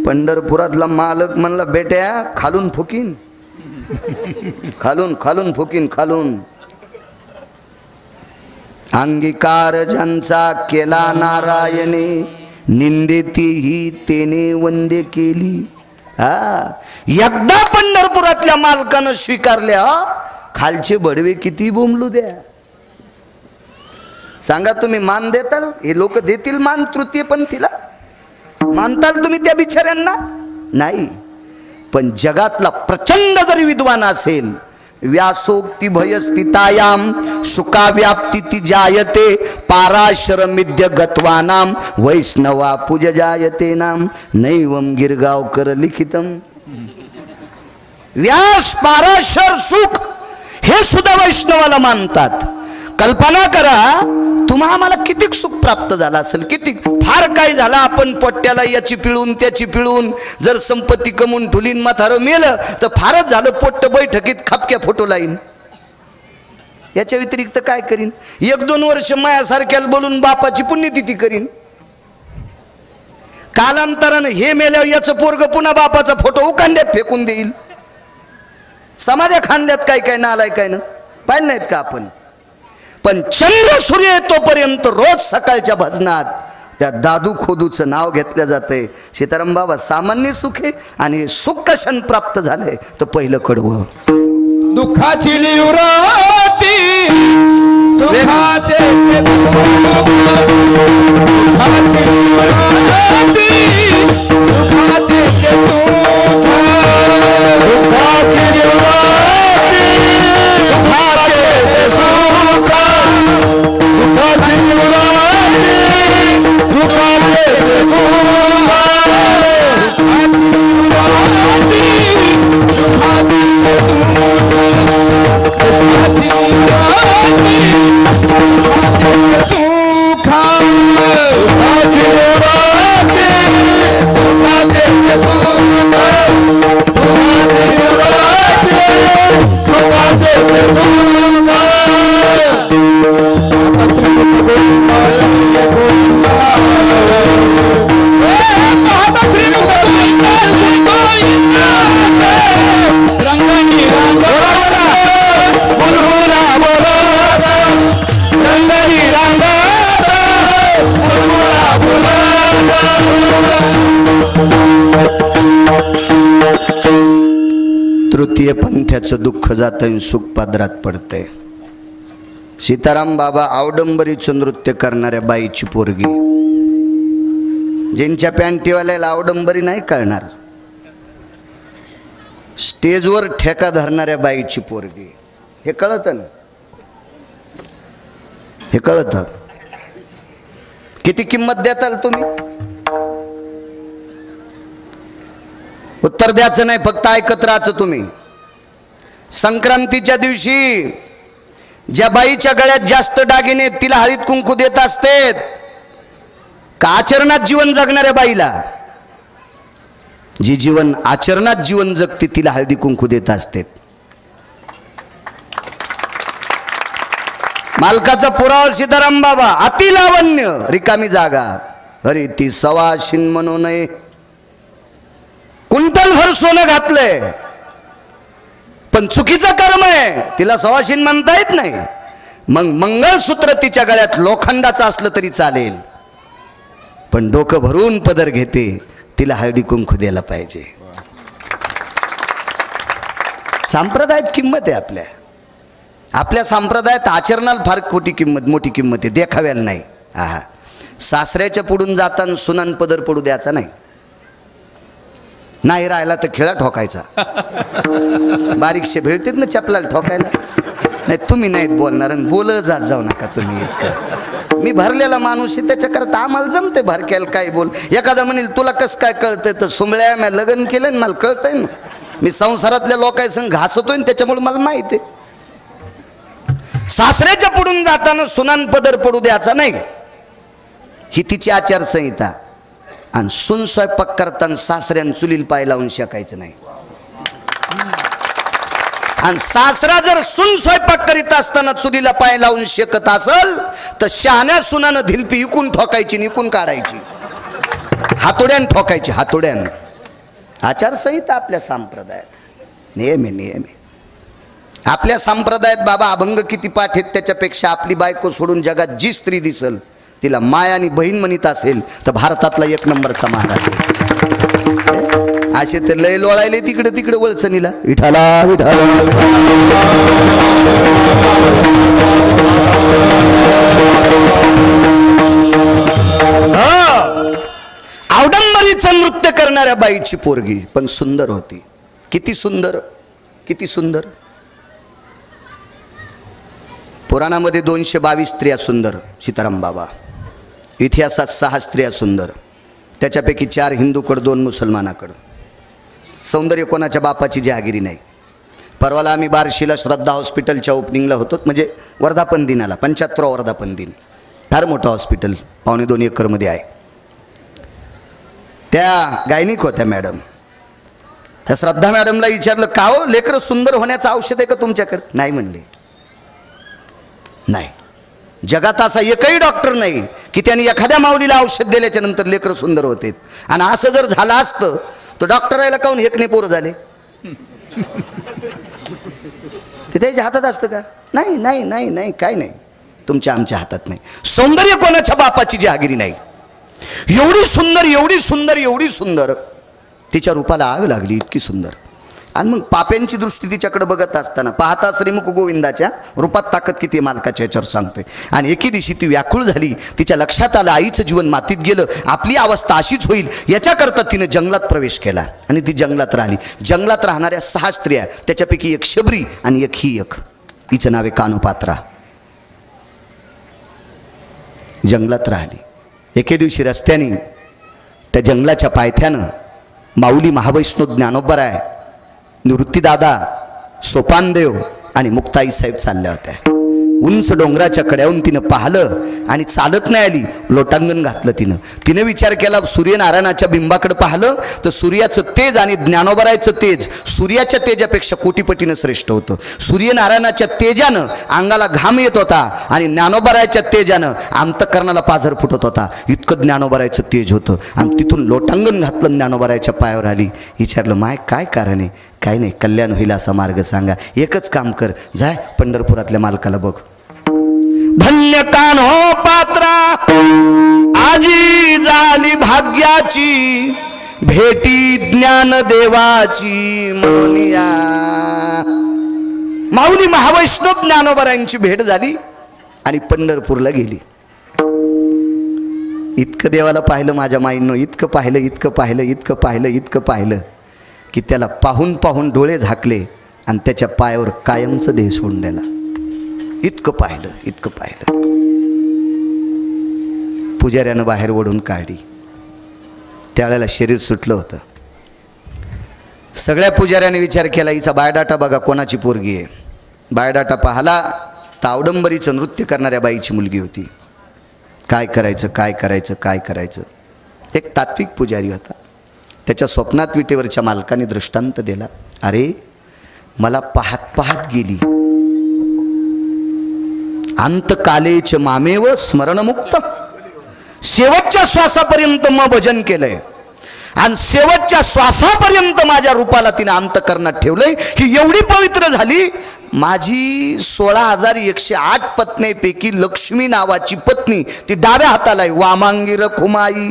पंढरपुरातला मालक म्हणला, बेट्या खालून फुकीन, खालून खालून फुकीन, खालून. अंगीकार ज्यांचा केला नारायणे, निंदेतीही तेने वंदे केली. एकदा पंढरपुरातल्या मालकानं स्वीकारल्या, खालचे बडवे किती बोंबलू द्या. सांगा तुम्ही मान देताल? हे लोक देतील मान तृतीय पंथीला? मानताल तुम्ही त्या बिचाऱ्यांना? नाही. पण जगातला प्रचंड जरी विद्वान असेल, व्यासोक्ती भयस्थितायाम शुकाव्याप्ती ती जायते पाराशरमिद्य गत्वानाम वैष्णवा पूजजायते नाम नैवम गिरगावकर लिखितम. व्यास, पाराशर, सुख हे सुद्धा वैष्णवाला मानतात. कल्पना करा, तुम्हा आम्हाला किती सुख प्राप्त झालं असेल, किती फार काय झालं. आपण पोट्याला याची पिळून त्याची पिळून जर संपत्ती कमवून ठुलीन म्हातारं मेलं तर फारच झालं. पोट्ट बैठकीत खापक्या फोटो लाईन. याच्या व्यतिरिक्त काय करीन? 1-2 वर्ष मायासारख्याला बोलून बापाची पुण्यतिथी करीन. कालांतरानं हे मेल्यावर याचं पोरग पुन्हा बापाचा फोटो उकांड्यात फेकून देईल. समाध्या खांद्यात काय काय नालाय काय ना पाहिलं नाहीत का आपण? पण चंद्र सूर्य तोपर्यंत रोज सकाळच्या भजनात त्या दादू खोदूचं नाव घेतलं जातंय. सीताराम बाबा सामान्य सुख आहे आणि सुख कशाने प्राप्त झालंय तर पहिलं कडवं. दुःखाची निवृत्ती सुखाचे तृतीय पंथ्याचं दुःख जातं, सुख पदरात पडतंय. सीताराम बाबा आवडंबरीचं नृत्य करणाऱ्या बाईची पोरगी, ज्यांच्या पॅन्टीवाल्याला आवडंबरी नाही कळणार, स्टेजवर ठेका धरणाऱ्या बाईची पोरगी, हे कळतं ना? हे कळतं? किती किंमत देताल तुम्ही? उत्तर द्यायचं नाही, फक्त ऐकत राहायचं तुम्ही. संक्रांतीच्या दिवशी ज्या बाईच्या गळ्यात जास्त दागिने तिला हळीत कुंकू देत असते का आचरणात जीवन जगणाऱ्या बाईला? जी जीवन आचरणात जीवन जगते तिला हळदी कुंकू देत असते. मालकाचा पुरावा सीताराम बाबा, अति लावण्य रिकामी जागा, अरे ती सवाशिन म्हणू नये. कुंटलभर सोनं घातलंय पण चुकीचं कर्म आहे, तिला सवाशिन म्हणता येत नाही. मग मंगळसूत्र तिच्या गळ्यात लोखंडाचं असलं तरी चालेल, पण डोकं भरून पदर घेते, तिला हळदी कुंकू द्यायला पाहिजे. संप्रदायात किंमत आहे. आपल्या संप्रदायात आचरणाला फार मोठी किंमत आहे, देखाव्याला नाही. हा, सासऱ्याच्या पुढून जाताना सुनान पदर पडू द्यायचा नाही. नाही राहिला तर खेळा ठोकायचा. बारीकशे भेटतेत ना चपलाला ठोकायला. नाही तुम्ही नाहीत बोलणार आणि बोल जाऊ नका तुम्ही इतकं. मी भरलेला माणूस आहे, त्याच्याकरता आम्हाला जमते भरक्याला काय बोल. एखादा म्हणेल तुला कसं काय कळतंय, तर सुंबळ्या मी लग्न केलं ना मला कळतंय ना. मी संसारातल्या लोकांसंग घासतोय ना, त्याच्यामुळे मला माहिती आहे. सासऱ्याच्या पुढून जाताना सुनान पदर पडू द्यायचा नाही, ही तिची आचारसंहिता. आणि सुन स्वयंपाक करताना सासऱ्यानं चुलीला पाय लावून शेकायचं नाही. आणि सासरा जर सुन स्वयंपाक करीत असताना चुलीला पाय लावून शेकत असल तर शहाण्या सुनानं धिलपी इकून ठोकायची, निकून काढायची, हातोड्यान ठोकायची, हातोड्यान. आचारसंहिता आपल्या संप्रदायात नेहमी नेहमी. आपल्या संप्रदायात बाबा अभंग किती पाठ आहेत त्याच्यापेक्षा आपली बायको सोडून जगात जी स्त्री दिसल तिला माय आणि बहीण म्हणत असेल तर भारतातला 1 नंबरचा महाराज. असे तर लय लोळायले तिकडे तिकडे वळचणीला, विठाला विठाला. करणाऱ्या बाईची पोरगी, पण सुंदर होती. किती सुंदर, किती सुंदर. पुराणामध्ये 222 स्त्रिया सुंदर सीताराम बाबा, इतिहासात 6 स्त्रिया सुंदर, त्याच्यापैकी 4 हिंदूकडं 2 मुसलमानाकडं. सौंदर्य कोणाच्या बापाची जहागिरी नाही. परवाला आम्ही बार्शीला श्रद्धा हॉस्पिटलच्या ओपनिंगला होतो, म्हणजे वर्धापन दिनाला, 75वा वर्धापन दिन. फार मोठं हॉस्पिटल, 2.25 एकरमध्ये आहे. त्या गायनिक होत्या मॅडम. त्या श्रद्धा मॅडमला विचारलं, का हो लेकरं सुंदर होण्याचं औषध आहे का तुमच्याकडे? नाही म्हणले. नाही, जगात असा एकही डॉक्टर नाही की त्यांनी एखाद्या माऊलीला औषध दिल्याच्या नंतर लेकरं सुंदर होते. आणि असं जर झालं असतं तर डॉक्टरायला काहून हेकणे पोरं झाले? ते त्याच्या हातात असतं का? नाही नाही नाही नाही, काय नाही, तुमच्या आमच्या हातात नाही. सौंदर्य कोणाच्या बापाची जहागिरी नाही. एवढी सुंदर, एवढी सुंदर, एवढी सुंदर, तिच्या रूपाला आग लागली, इतकी सुंदर. आणि मग पाप्यांची दृष्टी तिच्याकडे बघत असताना पाहता श्रीमुख गोविंदाच्या रूपात ताकद किती मालकाच्या याच्यावर सांगतोय. आणि एके दिवशी ती व्याकुळ झाली. तिच्या लक्षात आलं आईचं जीवन मातीत गेलं, आपली अवस्था अशीच होईल. याच्याकरता तिनं जंगलात प्रवेश केला आणि ती जंगलात राहिली. जंगलात राहणाऱ्या 6 स्त्रिया, त्याच्यापैकी एक शबरी आणि एक ही एक, हिचं नाव आहे कानोपात्रा. जंगलात राहिली. एके दिवशी रस्त्याने त्या जंगलाच्या पायथ्यानं माऊली महावैष्णव ज्ञानोबराय, निवृत्तीदादा, सोपानदेव आणि मुक्ताई साहेब चालल्या होत्या. उंच डोंगराच्या कड्यावरून तिनं पाहिलं आणि चालत नाही आली, लोटांगण घातलं तिनं. तिनं विचार केला, सूर्यनारायणाच्या बिंबाकडे पाहिलं तर सूर्याचं तेज आणि ज्ञानोबरायचं तेज सूर्याच्या तेजापेक्षा कोटीपटीनं श्रेष्ठ होतं. सूर्यनारायणाच्या तेजानं अंगाला घाम येत होता आणि ज्ञानोबरायच्या तेजानं अंतःकरणाला पाझर फुटत होता. इतकं ज्ञानोबरायचं तेज होतं. आणि तिथून लोटांगण घातलं, ज्ञानोबरायच्या पायावर आली. विचारलं, माय काय कारण आहे? काय नाही, कल्याण होईल असा मार्ग सांगा. एकच काम कर, जाय पंढरपुरातल्या मालकाला बघ. धन्य कान्होपात्रा आजी झाली भाग्याची, भेटी ज्ञानदेवाची म्हणूया. माऊली महावैष्णव ज्ञानोबरायांची भेट झाली आणि पंढरपूरला गेली. इतकं देवाला पाहिलं माझ्या माईंनो, इतकं पाहिलं, इतकं पाहिलं, इतकं पाहिलं, इतकं पाहिलं की त्याला पाहून पाहून डोळे झाकले आणि त्याच्या पायावर कायमचं देह सोडून दिला. इतकं पाहिलं, इतकं पाहिलं. पुजाऱ्यानं बाहेर ओढून काढली. त्यावेळेला शरीर सुटलं होतं. सगळ्या पुजाऱ्याने विचार केला, हिचा बायोडाटा बघा, कोणाची पोरगी आहे. बायोडाटा पाहला तर अवडंबरीचं नृत्य करणाऱ्या बाईची मुलगी होती. काय करायचं, काय करायचं, काय करायचं. एक तात्विक पुजारी होता. त्याच्या स्वप्नात विटेवरच्या मालकाने दृष्टांत दिला, अरे मला पाहत पाहत गेली. अंतकालेच मामेव स्मरणमुक्त, शेवटच्या श्वासापर्यंत मग भजन केलंय आणि शेवटच्या श्वासापर्यंत माझ्या रूपाला तिने अंतकरणात ठेवलंय. ही एवढी पवित्र झाली. माझी 16,108 पत्नीपैकी लक्ष्मी नावाची पत्नी ती डाव्या हाताला आहे, वामांगी रखुमाई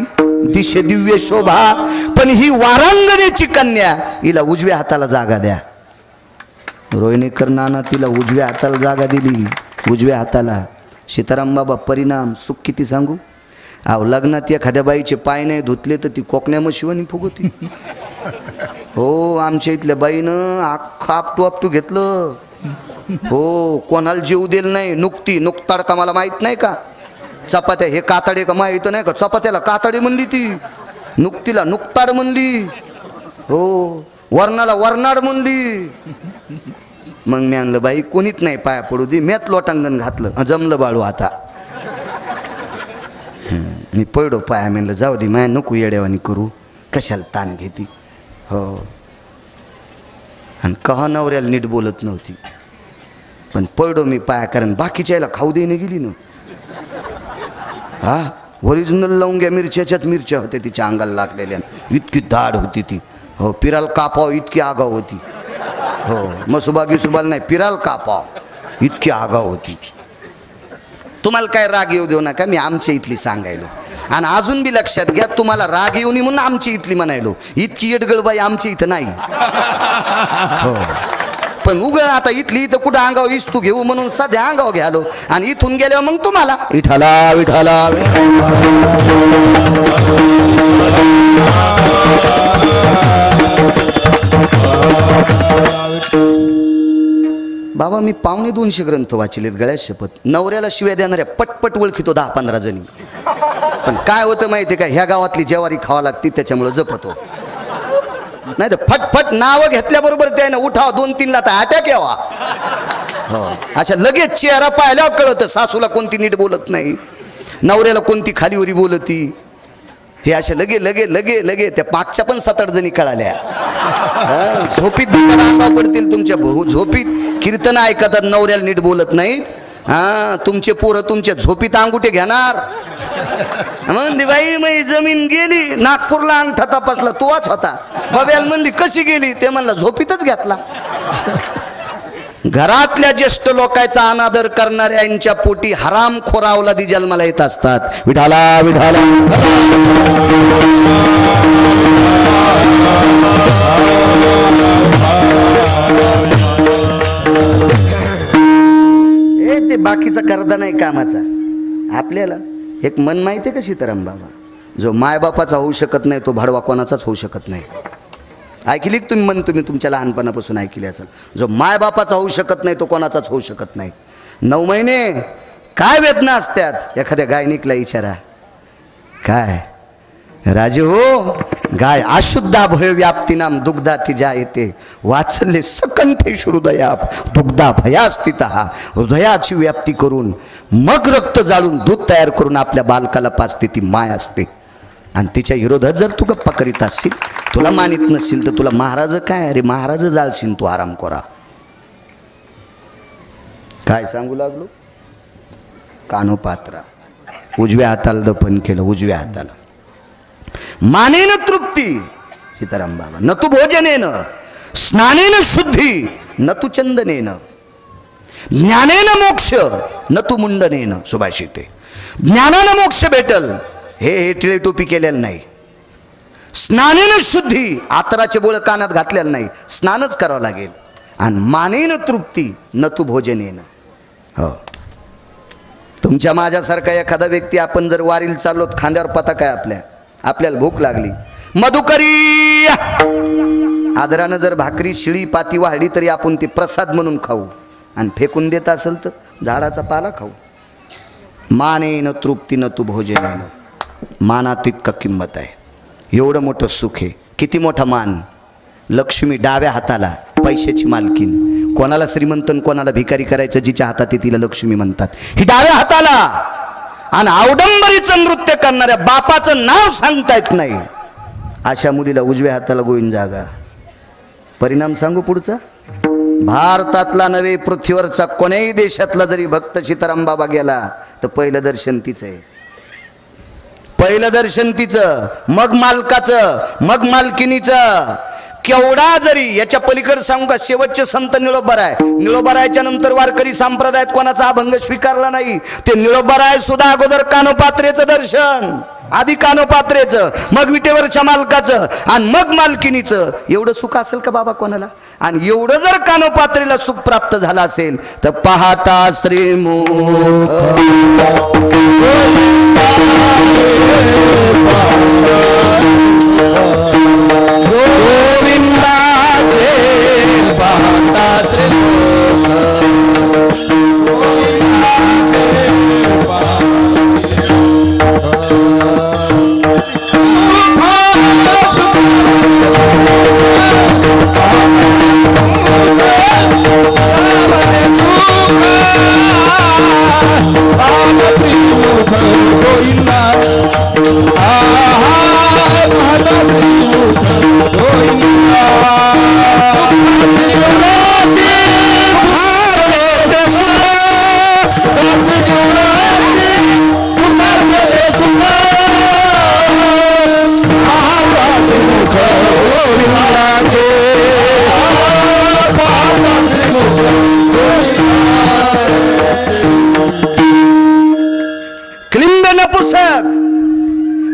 दिशे दिव्य शोभा. पण ही वारांगणेची कन्या, हिला उजव्या हाताला जागा द्या. रोहिणीकर नाना तिला उजव्या हाताला जागा दिली, उजव्या हाताला. सीताराम बाबा परिणाम सुख किती सांगू. अहो लग्नात एखाद्या बाईचे पाय नाही धुतले तर ती कोकण्या मशिवानी फुगवती. हो, आमच्या इथल्या बाईनं अख्खा आपटू आपटू घेतलं. हो, कोणाला जीव दिल नाही. नुकताड का मला माहित नाही का. चपात्या हे कातडे का माहित नाही का. चपात्याला कातडे म्हणली ती, नुकतीला नुकताड म्हणली. हो, वर्णाला वर्नाड म्हणली. मग मी आणलं, बाई कोणीच नाही पाया पडू दे. मॅत लोटांगण घातलं, जमलं बाळू आता. मी पडलो पाया. म्हणलं जाऊ दे, माया नको येड्यावानी करू, कशाला ताण घेती. हो, आणि कहा नवऱ्याला नीट बोलत नव्हती. पण पडलो मी पाया, कारण बाकीच्या याला खाऊ देणे गेली ना. हा, ओरिजिनल लवंग्या मिरच्याच्याच मिरच्या होत्या तिच्या अंगाला लागलेल्या. इतकी दाढ होती ती. हो, पिराल कापाव इतकी आगाव होती. हो, मसुबा गिसुबाल नाही, पिराल कापाव इतकी आगाव होती. तुम्हाला काय राग येऊ देऊ नका, मी आमच्या इथली सांगायलो. आणि अजून बी लक्षात घ्या, तुम्हाला राग येऊ नये म्हणून आमची इथली म्हणायलो. इतकी येडगळबाई आमच्या इथं नाही. हो, पण उग आता इथली इथं कुठं अंगाव इस्तू घेऊ म्हणून सध्या अंगाव घ्यालो. आणि इथून गेल्यावर मग तुम्हाला विठाला विठाला बाबा मी 250 ग्रंथ वाचलेत गळ्यात शपथ. नवऱ्याला शिव्या देणाऱ्या पटपट ओळखीतो 10-15 जणी. पण काय होतं माहिती का, ह्या गावातली ज्वारी खावा लागती त्याच्यामुळे जपतो. नाही तर फटफट नावं घेतल्याबरोबर त्यानं उठाव 2-3 ला तर अटॅक यावा. हो अच्छा लगेच चेहरा पाहिल्यावर कळतं सासूला कोणती नीट बोलत नाही, नवऱ्याला कोणती खालीवरी बोलती. हे अशा लगे लगे लगे लगे त्या मागच्या पण 7-8 जणी कळाल्या. झोपीत अंगावर पडतील तुमच्या भाऊ. झोपीत कीर्तन ऐकतात, नवऱ्याला नीट बोलत नाहीत. तुमचे पोरं तुमच्या झोपीत अंगुठे घेणार. म्हणली बाई मी जमीन गेली, नागपूरला अंगठा तपासला तोच होता. बब्याला म्हणली कशी गेली, ते म्हणला झोपीतच घेतला. घरातल्या ज्येष्ठ लोकांचा अनादर करणाऱ्यांच्या पोटी हरामखोर अवलादी जन्माला येत असतात. विठाला विठाला. ते बाकीचा करता नाही कामाचा. आपल्याला एक मन माहिती आहे का सीताराम बाबा, जो मायबापाचा होऊ शकत नाही तो भाडवा कोणाचाच होऊ शकत नाही. ऐकली तुम्ही मन, तुम्ही तुमच्या लहानपणापासून ऐकली असेल. जो मायबापाचा होऊ शकत नाही तो कोणाचाच होऊ शकत नाही. 9 महिने काय वेदना असतात. एखाद्या गायनिकला विचारा, काय राजे हो, गाय अशुद्धा भय व्याप्ती नाम दुग्धा तिजा येते वाचले सकंठेश हृदया दुग्धा भयास्थित. हृदयाची व्याप्ती करून मग रक्त जाळून दूध तयार करून आपल्या बालकाला पाजते ती माय असते. आणि तिच्या विरोधात जर तू गप्पा करीत असशील, तुला मानित नसशील तर तुला महाराज काय, अरे महाराज जाळशील तू आराम करा. काय सांगू लागलो, कानोपात्रा उजव्या हाताला दफन केलं, उजव्या हाताला. मानेन तृप्ती सीताराम बाबा, न तू भोजनेन स्नानेन शुद्धी न तू चंदनेन, ज्ञानेन मोक्ष न तू मुंडनेन. सुभाषिते ज्ञानानं मोक्ष भेटल हे टिळे टोपी केलेलं नाही. स्नानेन शुद्धी, आतराचे बोळ कानात घातलेलं नाही, स्नानच करावं लागेल. आणि मानेन तृप्ती न तू भोजनेन. हो तुमच्या माझ्यासारखा एखादा व्यक्ती, आपण जर वारीला चाललो, खांद्यावर पताका आहे आपल्याला भूक लागली, मधुकरी आदरानं जर भाकरी शिळी पाती वाढली तरी आपण ती प्रसाद म्हणून खाऊ. आणि फेकून देत असेल तर झाडाचा पाला खाऊ. मानेन तृप्ती न तू भोजनेन. मानात इतका किंमत आहे. एवढं मोठं सुख आहे. किती मोठा मान. लक्ष्मी डाव्या हाताला, पैशाची मालकीन. कोणाला श्रीमंतन कोणाला भिकारी करायचं जिच्या हातात आहे तिला लक्ष्मी म्हणतात. ही डाव्या हाताला. आणि अवडंबरीचं नृत्य करणाऱ्या बापाचं नाव सांगता येत नाही अशा मुलीला उजव्या हाताला गोविंद जागा. परिणाम सांगू पुढचा. भारतातला नव्हे पृथ्वीवरचा कोण्याही देशातला जरी भक्त सीताराम बाबा गेला तर पहिलं दर्शन तिचं आहे. पहिलं दर्शन तिचं, मग मालकाचं, मग मालकिनीचं. केवढा जरी याच्या पलीकडे सांगू का, शेवटचे संत निळोबाराय. निळोबारायच्या नंतर वारकरी संप्रदायात कोणाचा अभंग स्वीकारला नाही. ते निळोबाराय सुद्धा अगोदर कानोपात्रेचं दर्शन, आधी कानोपात्रेचं, मग विटेवरच्या मालकाचं आणि मग मालकिनीचं. एवढं सुख असेल का बाबा कोणाला. आणि एवढं जर कानोपात्रेला सुख प्राप्त झालं असेल तर पाहता श्रीमुख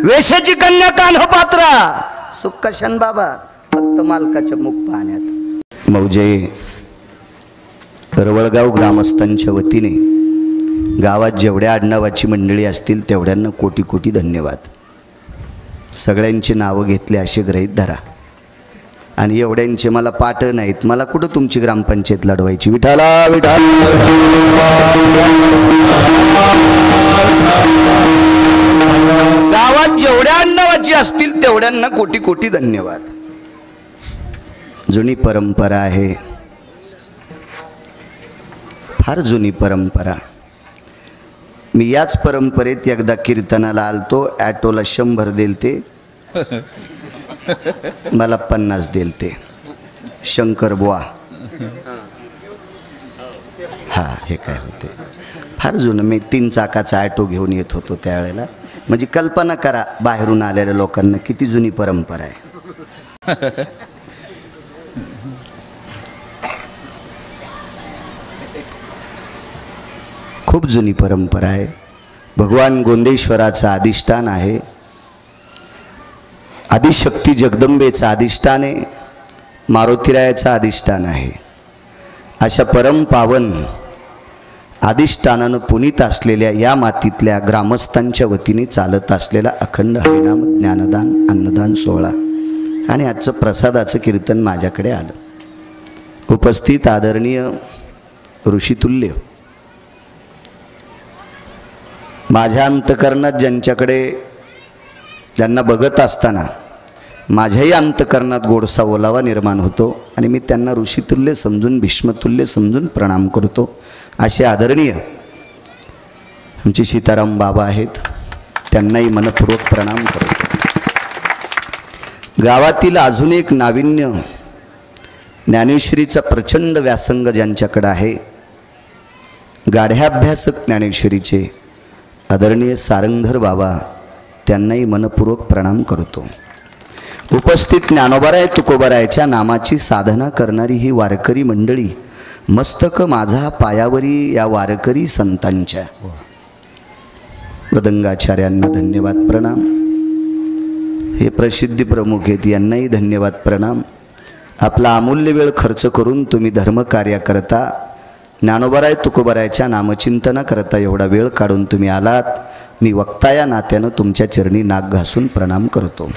वेशाची कन्या कान्होपात्रा. सुख कशान बाबा, फक्त मालकाच्या मुख पाहण्यात. मौजे रवळगाव ग्रामस्थांच्या वतीने गावात जेवढ्या आडनावाची मंडळी असतील तेवढ्यांना कोटी कोटी धन्यवाद. सगळ्यांची नावं घेतली असे गृहीत धरा. आणि एवढ्यांचे मला पाठ नाहीत, मला कुठं तुमची ग्रामपंचायत लढवायची. विठाला विठाल. गावात जेवढ्या नावाची असतील तेवढ्यांना कोटी कोटी धन्यवाद. जुनी परंपरा आहे, फार जुनी परंपरा. मी याच परंपरेत एकदा कीर्तनाला आलतो. ॲटोला 100 दिलते, मला 50 दिलते. शंकर बुवा, हा हे काय होते, फार जुनं. मी 3 चाकाचा ॲटो घेऊन येत होतो त्यावेळेला. म्हणजे कल्पना करा बाहेरून आलेल्या लोकांना किती जुनी परंपरा आहे. खूप जुनी परंपरा आहे. भगवान गोंदेश्वराचं अधिष्ठान आहे, आदिशक्ती जगदंबेचं अधिष्ठान आहे, मारुतीरायाचं अधिष्ठान आहे. अशा परमपावन अधिष्ठानानं पुनीत असलेल्या या मातीतल्या ग्रामस्थांच्या वतीने चालत असलेला अखंड हरिनाम ज्ञानदान अन्नदान सोहळा आणि आजचं प्रसादाचं कीर्तन माझ्याकडे आलं. उपस्थित आदरणीय ऋषितुल्य, माझ्या अंतकरणात ज्यांना बघत असताना माझ्याही अंतकरणात गोडसा ओलावा निर्माण होतो आणि मी त्यांना ऋषितुल्य समजून, भीष्मतुल्य समजून प्रणाम करतो. असे आदरणीय आमचे सीताराम बाबा आहेत, त्यांनाही मनपूर्वक प्रणाम करतो. गावातील अजून एक नाविन्य, ज्ञानेश्वरीचा प्रचंड व्यासंग ज्यांच्याकडे आहे, गाढ्याभ्यासक ज्ञानेश्वरीचे आदरणीय सारंगधर बाबा, त्यांनाही मनपूर्वक प्रणाम करतो. उपस्थित ज्ञानोबाराय तुकोबारायच्या नामाची साधना करणारी ही वारकरी मंडळी, मस्तक माझा पायावरी या वारकरी संतांच्या मृदंगाचार्यांना धन्यवाद प्रणाम. हे प्रसिद्धी प्रमुख आहेत, यांनाही धन्यवाद प्रणाम. आपला अमूल्य वेळ खर्च करून तुम्ही धर्मकार्य करता, ज्ञानोबाराय तुकोबारायच्या नामचिंतना करता एवढा वेळ काढून तुम्ही आलात. मी वक्ता या नात्यानं तुमच्या चरणी नाक घासून प्रणाम करतो.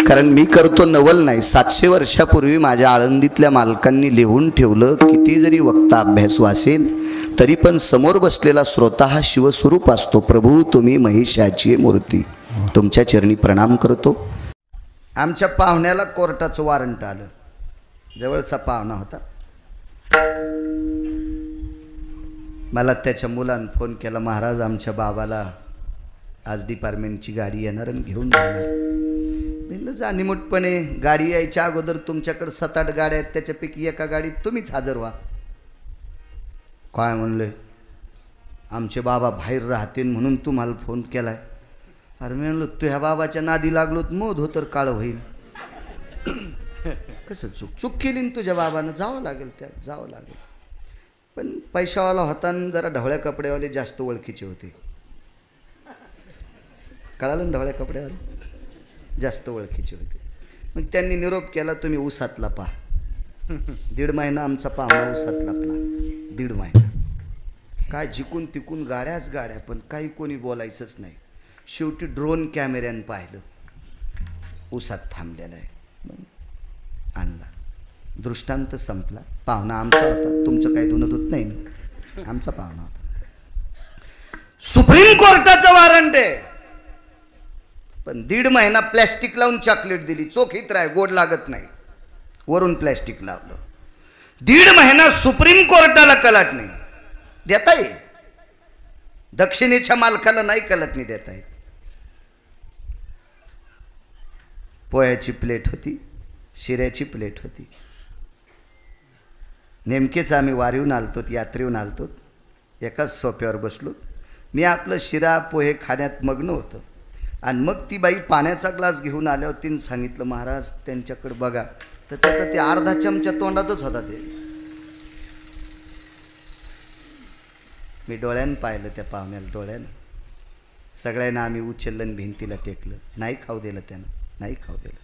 कारण मी करतो नवल नाही, 700 वर्षापूर्वी माझ्या आळंदीतल्या मालकांनी लिहून ठेवलं. किती जरी वक्ता अभ्यासू असेल तरी पण समोर बसलेला श्रोता हा शिवस्वरूप असतो. प्रभू तुम्ही महिषाची मूर्ती, तुमच्या चरणी प्रणाम करतो. आमच्या पाहुण्याला कोर्टाचं वॉरंट आलं, जवळचा पाहुणा होता. मला त्याच्या मुलानं फोन केला, महाराज आमच्या बाबाला आज डिपार्टमेंटची गाडी येणार आणि घेऊन जाणार. म्हणलं जाणीमुठपणे, गाडी यायच्या अगोदर तुमच्याकडे 7-8 गाड्या आहेत, त्याच्यापैकी एका गाडीत तुम्हीच हजर व्हा. काय म्हणले, आमचे बाबा बाहेर राहतील म्हणून तुम्हाला फोन केलाय. अरे मी म्हणलं तुझ्या बाबाच्या नादी लागलो मोद हो तर काळ होईल. कसं चूक केली ना तुझ्या बाबानं, जावं लागेल त्याला, जावं लागेल. पण पैशावाला होता आणि जरा ढवळ्या कपड्यावाले जास्त ओळखीचे होते. कळालं ना, ढवळ्या कपड्यावाले जास्त ओळखीचे होते. मग त्यांनी निरोप केला, तुम्ही ऊसातला पहा. 1.5 महिना आमचा पाहुणा ऊसात लपला. 1.5 महिना काय जिकून तिकून गाड्याच गाड्या, पण काही कोणी बोलायचंच नाही. शेवटी ड्रोन कॅमेऱ्यानं पाहिलं ऊसात थांबलेला आहे, आणला. दृष्टांत संपला. पाहुणा आमचा होता, तुमचं काही धुनधूत नाही, आमचा पाहुणा होता. सुप्रीम कोर्टाचं वॉरंट आहे, पण 1.5 महिना प्लॅस्टिक लावून चॉकलेट दिली. चोखीत राय, गोड लागत नाही, वरून प्लॅस्टिक लावलं. 1.5 महिना सुप्रीम कोर्टाला कलाटणी देता येईल, दक्षिणेच्या मालकाला नाही कलाटणी देता येत. पोह्याची प्लेट होती, शिऱ्याची प्लेट होती. नेमकेच आम्ही वारीहून आलतो, यात्रेहून आलतो. एकाच सोप्यावर बसलो. मी आपलं शिरा पोहे खाण्यात मग्न होतं आणि मग ती बाई पाण्याचा ग्लास घेऊन आल्यावर तिने सांगितलं, महाराज त्यांच्याकडे बघा. तर त्याचा ते अर्धा चमचा तोंडातच होता. ते मी डोळ्यानं पाहिलं, त्या पाहुण्याला डोळ्यानं. सगळ्यांना आम्ही उचललं, भिंतीला टेकलं. नाही खाऊ दिलं त्यानं, नाही खाऊ दिलं.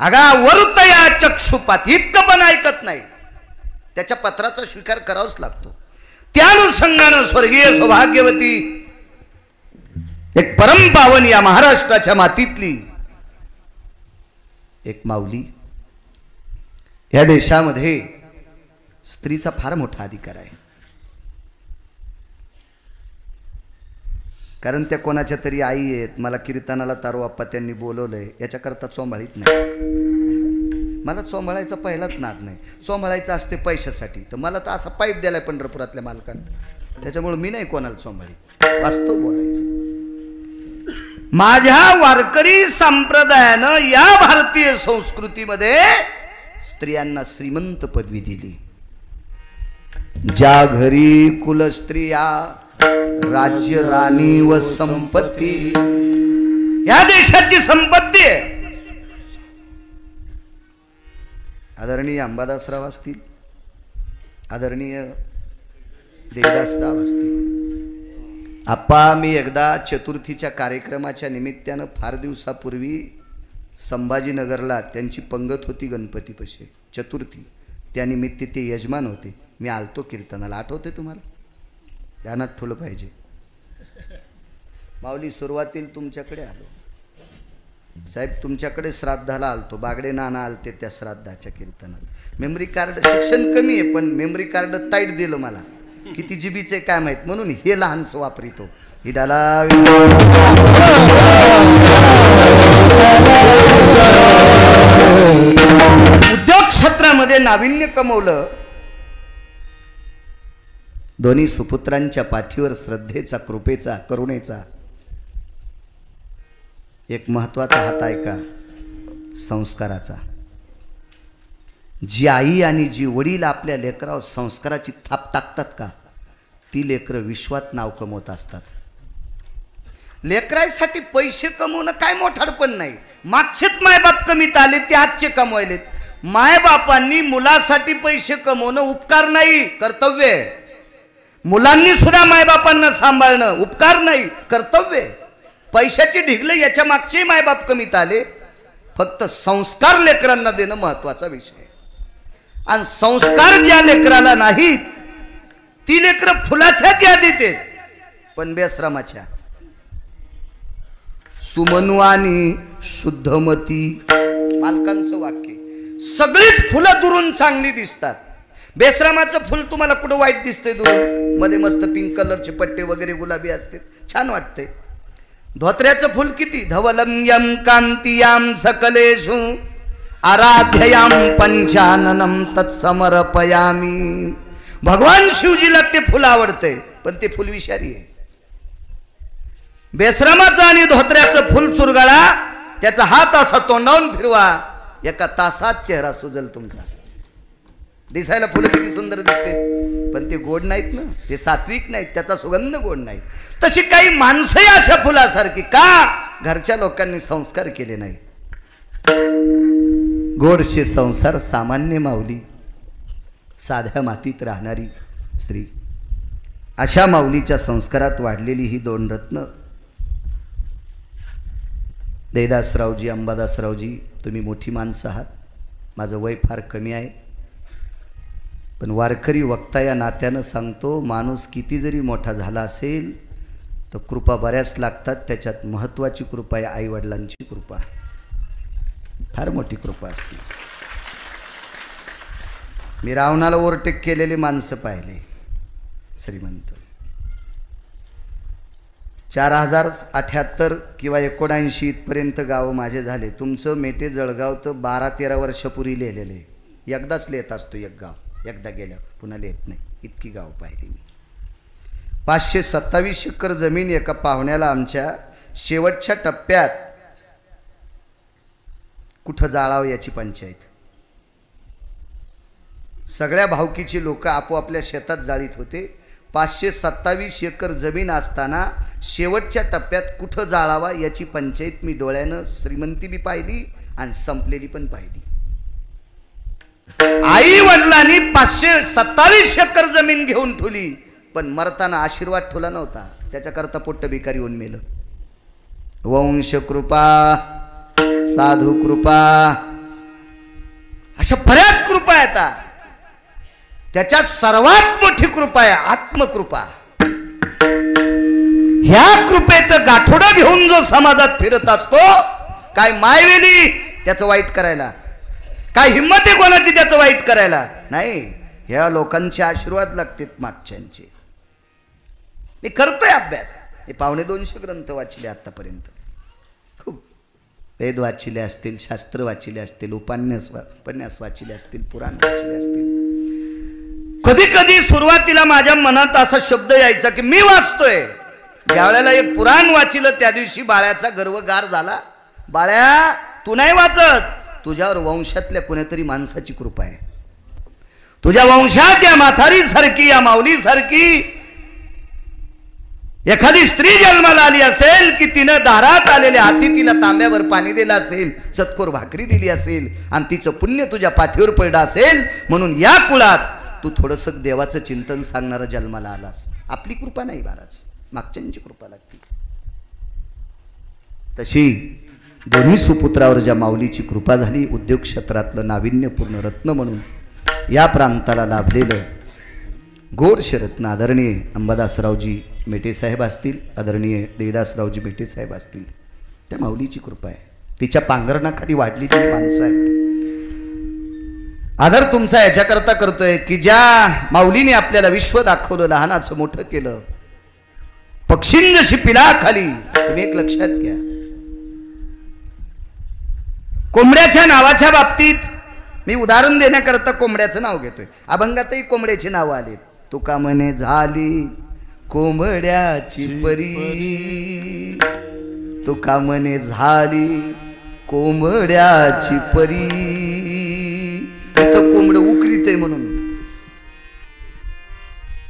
अगा वरुतया चक्षुपात, इतकं पण ऐकत नाही. त्याच्या पत्राचा स्वीकार करावाच लागतो. त्या अनुषंगानं स्वर्गीय सौभाग्यवती एक परमपावन या महाराष्ट्राच्या मातीतली एक माऊली, या देशामध्ये स्त्रीचा फार मोठा अधिकार आहे. कारण त्या कोणाच्या तरी आई आहेत, मला कीर्तनाला तारो आप्पा त्यांनी बोलवलंय, याच्याकरता चोंबाळीत नाही. मला चोंबाळायचा पहिलाच नाद नाही. चोंबाळायचं असते पैशासाठी, तर मला तर असा पाईप दिलाय पंढरपुरातल्या मालकानं, त्याच्यामुळे मी नाही कोणाला चोंबाळीत. वास्तव बोलायचं. माझ्या वारकरी संप्रदायानं या भारतीय संस्कृतीमध्ये स्त्रियांना श्रीमंत पदवी दिली. ज्या घरी कुलस्त्रिया राज्य राणी व संपत्ती, या देशाची संपत्ती आहे. आदरणीय अंबादासराव असतील, आदरणीय देवदासराव असतील. आप्पा, मी एकदा चतुर्थीच्या कार्यक्रमाच्या निमित्तानं फार दिवसापूर्वी संभाजीनगरला त्यांची पंगत होती गणपतीपाशी, चतुर्थी, त्यानिमित्त ते यजमान होते. मी आलतो कीर्तनाला, आठवते तुम्हाला? ध्यानात ठेवलं पाहिजे. माऊली, सुरुवातीला तुमच्याकडे आलो साहेब, तुमच्याकडे श्राद्धाला आलतो. बागडे नाना आलते त्या श्राद्धाच्या कीर्तनात. मेमरी कार्ड, शिक्षण कमी आहे पण मेमरी कार्ड ताईट दिलं मला. किती जीबीचे काय माहीत, म्हणून हे लहानसं वापरितो. विडाला उद्योग क्षेत्रामध्ये नाविन्य कमवलं. दोन्ही सुपुत्रांच्या पाठीवर श्रद्धेचा, कृपेचा, करुणेचा एक महत्वाचा हात आहे का? संस्काराचा. जी आई आणि जी वडील आपल्या लेकरावर संस्काराची थाप टाकतात का, ती लेकरं विश्वात नाव कमवत असतात. लेकरासाठी पैसे कमवणं काय मोठाडपण नाही. मागचेच मायबाप कमीत आले, ते आजचे कमवायलेत. मायबापांनी मुलासाठी पैसे कमवणं उपकार नाही, कर्तव्य आहे. मुलांनी सुद्धा मायबापांना सांभाळणं उपकार नाही, कर्तव्य आहे. पैशाची ढिगले याच्या मागचे मायबाप कमीत आले. फक्त संस्कार लेकरांना देणं महत्वाचा विषय आहे. आणि संस्कार ज्या लेकराला नाहीत, ती लेकरं फुलाच्याच यादीत आहेत पण बेश्रमाच्या. सुमनवानी शुद्धमती, मालकांचं वाक्य. सगळीच फुलं दुरून चांगली दिसतात. बेश्रामाचं फुल तुम्हाला कुठं वाईट दिसतंय? दुरून मध्ये मस्त पिंक कलरचे पट्टे वगैरे गुलाबी असते, छान वाटते. धोत्र्याचं फुल किती? धवलम यम कांतियाम सकलेषु आराध्ययाम पंचाननम तत्समर्पयामी. भगवान शिवजीला ते फुल आवडते, पण ते फुल विषारी आहे. बेश्रामाचं आणि धोत्र्याचं फुल चुरगाळा, त्याचा हात असा तोंडावून फिरवा, एका तासात चेहरा सुजल तुमचा. दिसायला फुलं किती सुंदर दिसते, पण ते गोड नाहीत ना, ते सात्विक नाहीत, त्याचा सुगंध गोड नाही. तशी काही माणसंही अशा फुलासारखी का? घरच्या लोकांनी संस्कार केले नाही. गोडशे संसार, सामान्य माऊली, साध्या मातीत राहणारी स्त्री, अशा माऊलीच्या संस्कारात वाढलेली ही दोन रत्न. देवदासरावजी, अंबादासरावजी, तुम्ही मोठी माणसं आहात. माझं वय फार कमी आहे, पण वारकरी वक्ता या नात्यानं सांगतो, माणूस किती जरी मोठा झाला असेल तर कृपा बऱ्याच लागतात. त्याच्यात महत्त्वाची कृपा आहे आईवडिलांची कृपा, फार मोठी कृपा असते. मी रावणाला ओव्हरटेक केलेली माणसं पाहिले, श्रीमंत. 4078 किंवा 79 इथपर्यंत गाव माझे झाले. तुमचं मेटे जळगाव तर 12-13 वर्षापूर्वी लिहिलेलं आहे. एकदाच लिहित असतो एक गाव, एकदा गेल्या पुन्हा लिहित नाही, इतकी गाव पाहिली मी. 527 एकर जमीन एका पाहुण्याला आमच्या शेवटच्या टप्प्यात कुठं जाळावं याची पंचायत. सगळ्या भावकीची लोक आपोआपल्या शेतात जाळीत होते. 527 एकर जमीन असताना शेवटच्या टप्प्यात कुठं जाळावा याची पंचायत मी डोळ्यानं श्रीमंती बी पाहिली आणि संपलेली पण पाहिली. आई वडिलांनी 527 एकर जमीन घेऊन ठेवली, पण मरताना आशीर्वाद ठेवला नव्हता. त्याच्याकरता पोट्ट भिकारी होऊन मेलं. वंश कृपा, साधू कृपा, अशा बऱ्याच कृपा येतात. त्याच्यात सर्वात मोठी कृपा आहे आत्मकृपा. ह्या कृपेचं गाठोडं घेऊन जो समाजात फिरत असतो, काय मायवेली त्याचं वाईट करायला? काय हिंमत आहे कोणाची त्याचं वाईट करायला? नाही, ह्या लोकांचे आशीर्वाद लागतात मागच्यांचे. मी करतोय अभ्यास. मी 250 ग्रंथ वाचले आतापर्यंत. खूप वेद वाचिले असतील, शास्त्र वाचिले असतील, उपन्यास वाचिले असतील, पुराण वाचिले असतील. कधी कधी सुरुवातीला माझ्या मनात असा शब्द यायचा की मी वाचतोय. ज्या वेळेला एक पुराण वाचिलं त्या दिवशी बाळ्याचा गर्वगार झाला. बाळ्या, तू नाही वाचत, तुझ्यावर वंशातल्या कोणीतरी माणसाची कृपा आहे. तुझ्या वंशात या म्हातारी सारखी, या माऊली सारखी एखादी स्त्री जन्माला आली असेल की तिनं दारात आलेल्या हाती तिला तांब्यावर पाणी दिलं असेल, चतकोर भाकरी दिली असेल आणि तिचं पुण्य तुझ्या पाठीवर पडलं असेल, म्हणून या कुळात तू थोडंसं देवाचं चिंतन सांगणारा जन्माला आलास. आपली कृपा नाही महाराज, मागच्यांची कृपा लागते. तशी दोन्ही सुपुत्रावर ज्या माऊलीची कृपा झाली, उद्योग क्षेत्रातलं नाविन्यपूर्ण रत्न म्हणून या प्रांताला लाभलेलं गोडशरत्न आदरणीय अंबादासरावजी मेटेसाहेब असतील, आदरणीय देवदासरावजी मेटेसाहेब असतील, त्या माऊलीची कृपा आहे. तिच्या पांघरणाखाली वाढलेली माणसं आहेत. आदर तुमचा याच्याकरता करतोय की ज्या माऊलीने आपल्याला विश्व दाखवलं, लहानाचं मोठं केलं, पक्षींजशी पिलाखाली. तुम्ही एक लक्षात घ्या, कोंबड्याच्या नावाच्या बाबतीत मी उदाहरण देण्याकरता कोंबड्याचं नाव घेतोय. अभंगातही कोंबड्याची नावं आलीत. तुका म्हणे झाली कोंबड्याची परी, तुका म्हणे झाली कोंबड्याची परी. इथं कोंबड उकरीत आहे म्हणून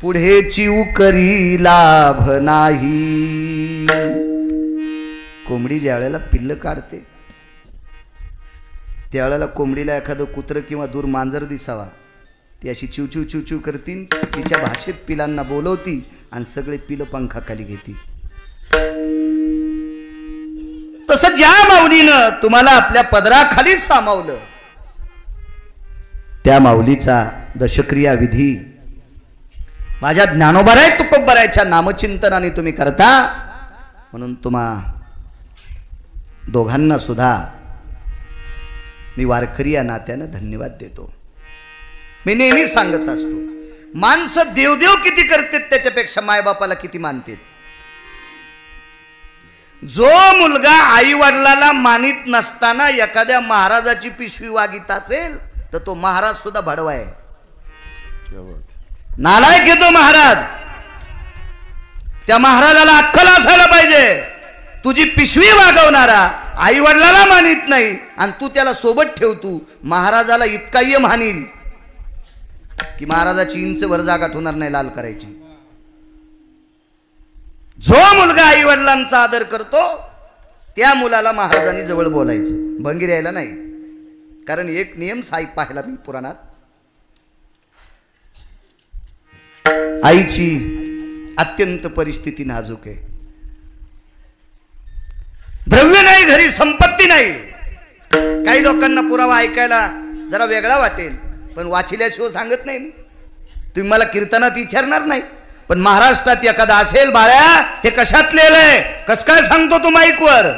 पुढेची उकरी लाभ नाही. कोंबडी ज्या वेळेला पिल्ल काढते त्यावेळेला कोंबडीला एखादं कुत्रं किंवा दूर मांजर दिसावा, ती अशी चिवचिव चिवचिव करतील, तिच्या भाषेत पिलांना बोलवती आणि सगळे पिलं पंखाखाली घेती. तसं ज्या माऊलीनं तुम्हाला आपल्या पदराखाली सामावलं, त्या माऊलीचा दशक्रिया विधी माझ्या ज्ञानोबाराय तुकोबारायच्या नामचिंतनाने तुम्ही करता. म्हणून तुम्हा दोघांना सुद्धा मी वारकरी या नात्यानं धन्यवाद देतो. मी नेहमी सांगत असतो, माणसं देवदेव किती करतात त्याच्यापेक्षा मायबापाला किती मानतात. जो मुलगा आई वडिलाला मानित नसताना एखाद्या महाराजाची पिशवी वागित असेल तर तो महाराज सुद्धा भडवा आहे. नालायक येतो महाराज. त्या महाराजाला अक्कल असायला पाहिजे. तुझी पिशवी वागवणारा आई वडिलाला मानित नाही आणि तू त्याला सोबत ठेवतो, महाराजाला इतका ये मानील की महाराजाची इंच वर जागा ठेवणार नाही लाल करायची. जो मुलगा आई वडिलांचा आदर करतो त्या मुलाला महाराजांनी जवळ बोलायचं, भंगीर यायला नाही. कारण एक नियम साई पाहिला मी पुराणात, आईची अत्यंत परिस्थिती नाजूक आहे. द्रव्य नाही घरी, संपत्ती नाही. काही लोकांना पुरावा ऐकायला जरा वेगळा वाटेल, पण वाचिल्याशिवाय सांगत नाही. तुम्ही मला कीर्तनात विचारणार नाही, पण महाराष्ट्रात एखादा असेल, बाळ्या हे कशात लिहिलंय, कस काय सांगतो तू माईकवर.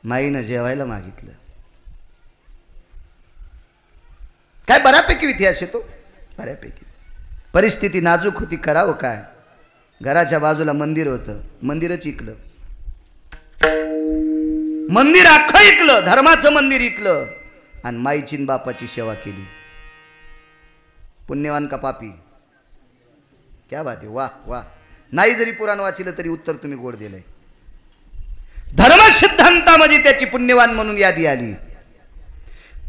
माईनं जेवायला मागितलं. काय बऱ्यापैकी इतिहास येतो, बऱ्यापैकी. परिस्थिती नाजूक होती, करावं काय. घराच्या बाजूला मंदिर होतं, मंदिरच इकलं. मंदिर अख्खं इकलं, धर्माचं मंदिर इकलं आणि माईची बापाची सेवा केली. पुण्यवान का पापी? क्या बात आहे, वाह वाह. नाही जरी पुराण वाचिलं तरी उत्तर तुम्ही गोड दिलंय. धर्म सिद्धांतामध्ये त्याची पुण्यवान म्हणून यादी आली.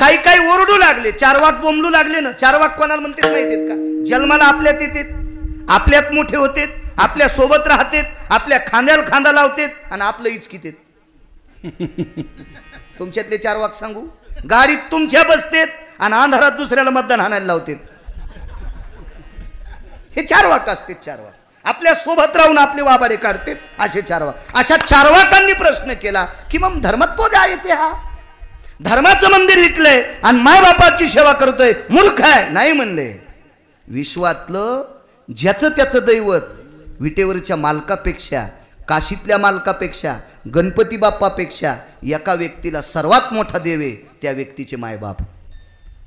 काही काही ओरडू लागले, चार वाक बोंबलू लागले ना. चार वाक कोणाला म्हणतात माहितीत का? जन्माला आपल्यात येतात, आपल्यात मोठे होते, आपल्या सोबत राहतात, आपल्या खांद्याला खांदा लावतात आणि आपलं इचकितेत. तुमच्यातले चार वाक सांगू? गाडीत तुमच्या बसतेत आणि अंधारात दुसऱ्याला मतदान हाणायला लावतात. हे चार वाक असते. चार वाक आपल्या सोबत राहून आपले वाबाडे काढतात, असे चार वाक. अशा चार वाकांनी प्रश्न केला की मग धर्मत्व द्या येते. हा धर्माचं मंदिर विकलंय आणि मायबापाची सेवा करतोय, मूर्ख आहे. नाही म्हणले. विश्वातलं ज्याचं त्याचं दैवत विटेवरच्या मालकापेक्षा काशीतल्या मालकापेक्षा गणपती बाप्पापेक्षा एका व्यक्तीला सर्वात मोठा देव आहे, त्या व्यक्तीचे मायबाप.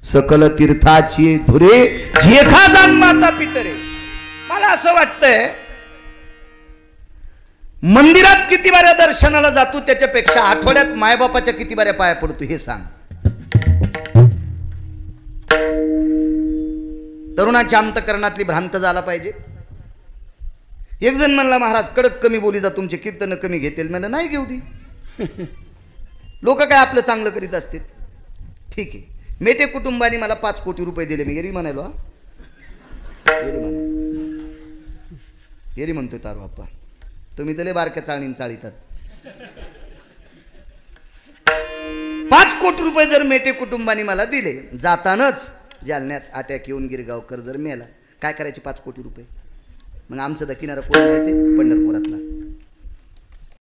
सकल तीर्थाची धुरे जेखा जाण माता पितरे. मला असं वाटतंय मंदिरात किती बाऱ्या दर्शनाला जातो त्याच्यापेक्षा आठवड्यात मायबापाच्या किती बाऱ्या पाया पडतो हे सांग. तरुणाच्या अंतकरणातली भ्रांत झाला पाहिजे. एक जण म्हणला महाराज कडक कमी बोली जा, तुमचे कीर्तन कमी घेतील. म्हणलं नाही घेऊ दे, लोक काय आपलं चांगलं करीत असतील. ठीक आहे, मेटे कुटुंबाने मला 5 कोटी रुपये दिले. मी गेली म्हणालो, गेली म्हणतोय तार बाप्पा, तुम्ही तले बारक्या चाळणीन चाळीतात. 5 कोटी रुपये जर मेटे कुटुंबाने मला दिले, जातानाच जालन्यात अटॅक येऊन गिरगावकर जर मेला, काय करायचे 5 कोटी रुपये? मग आमचं दखिणारा कोण माहिती? पंढरपुरातला.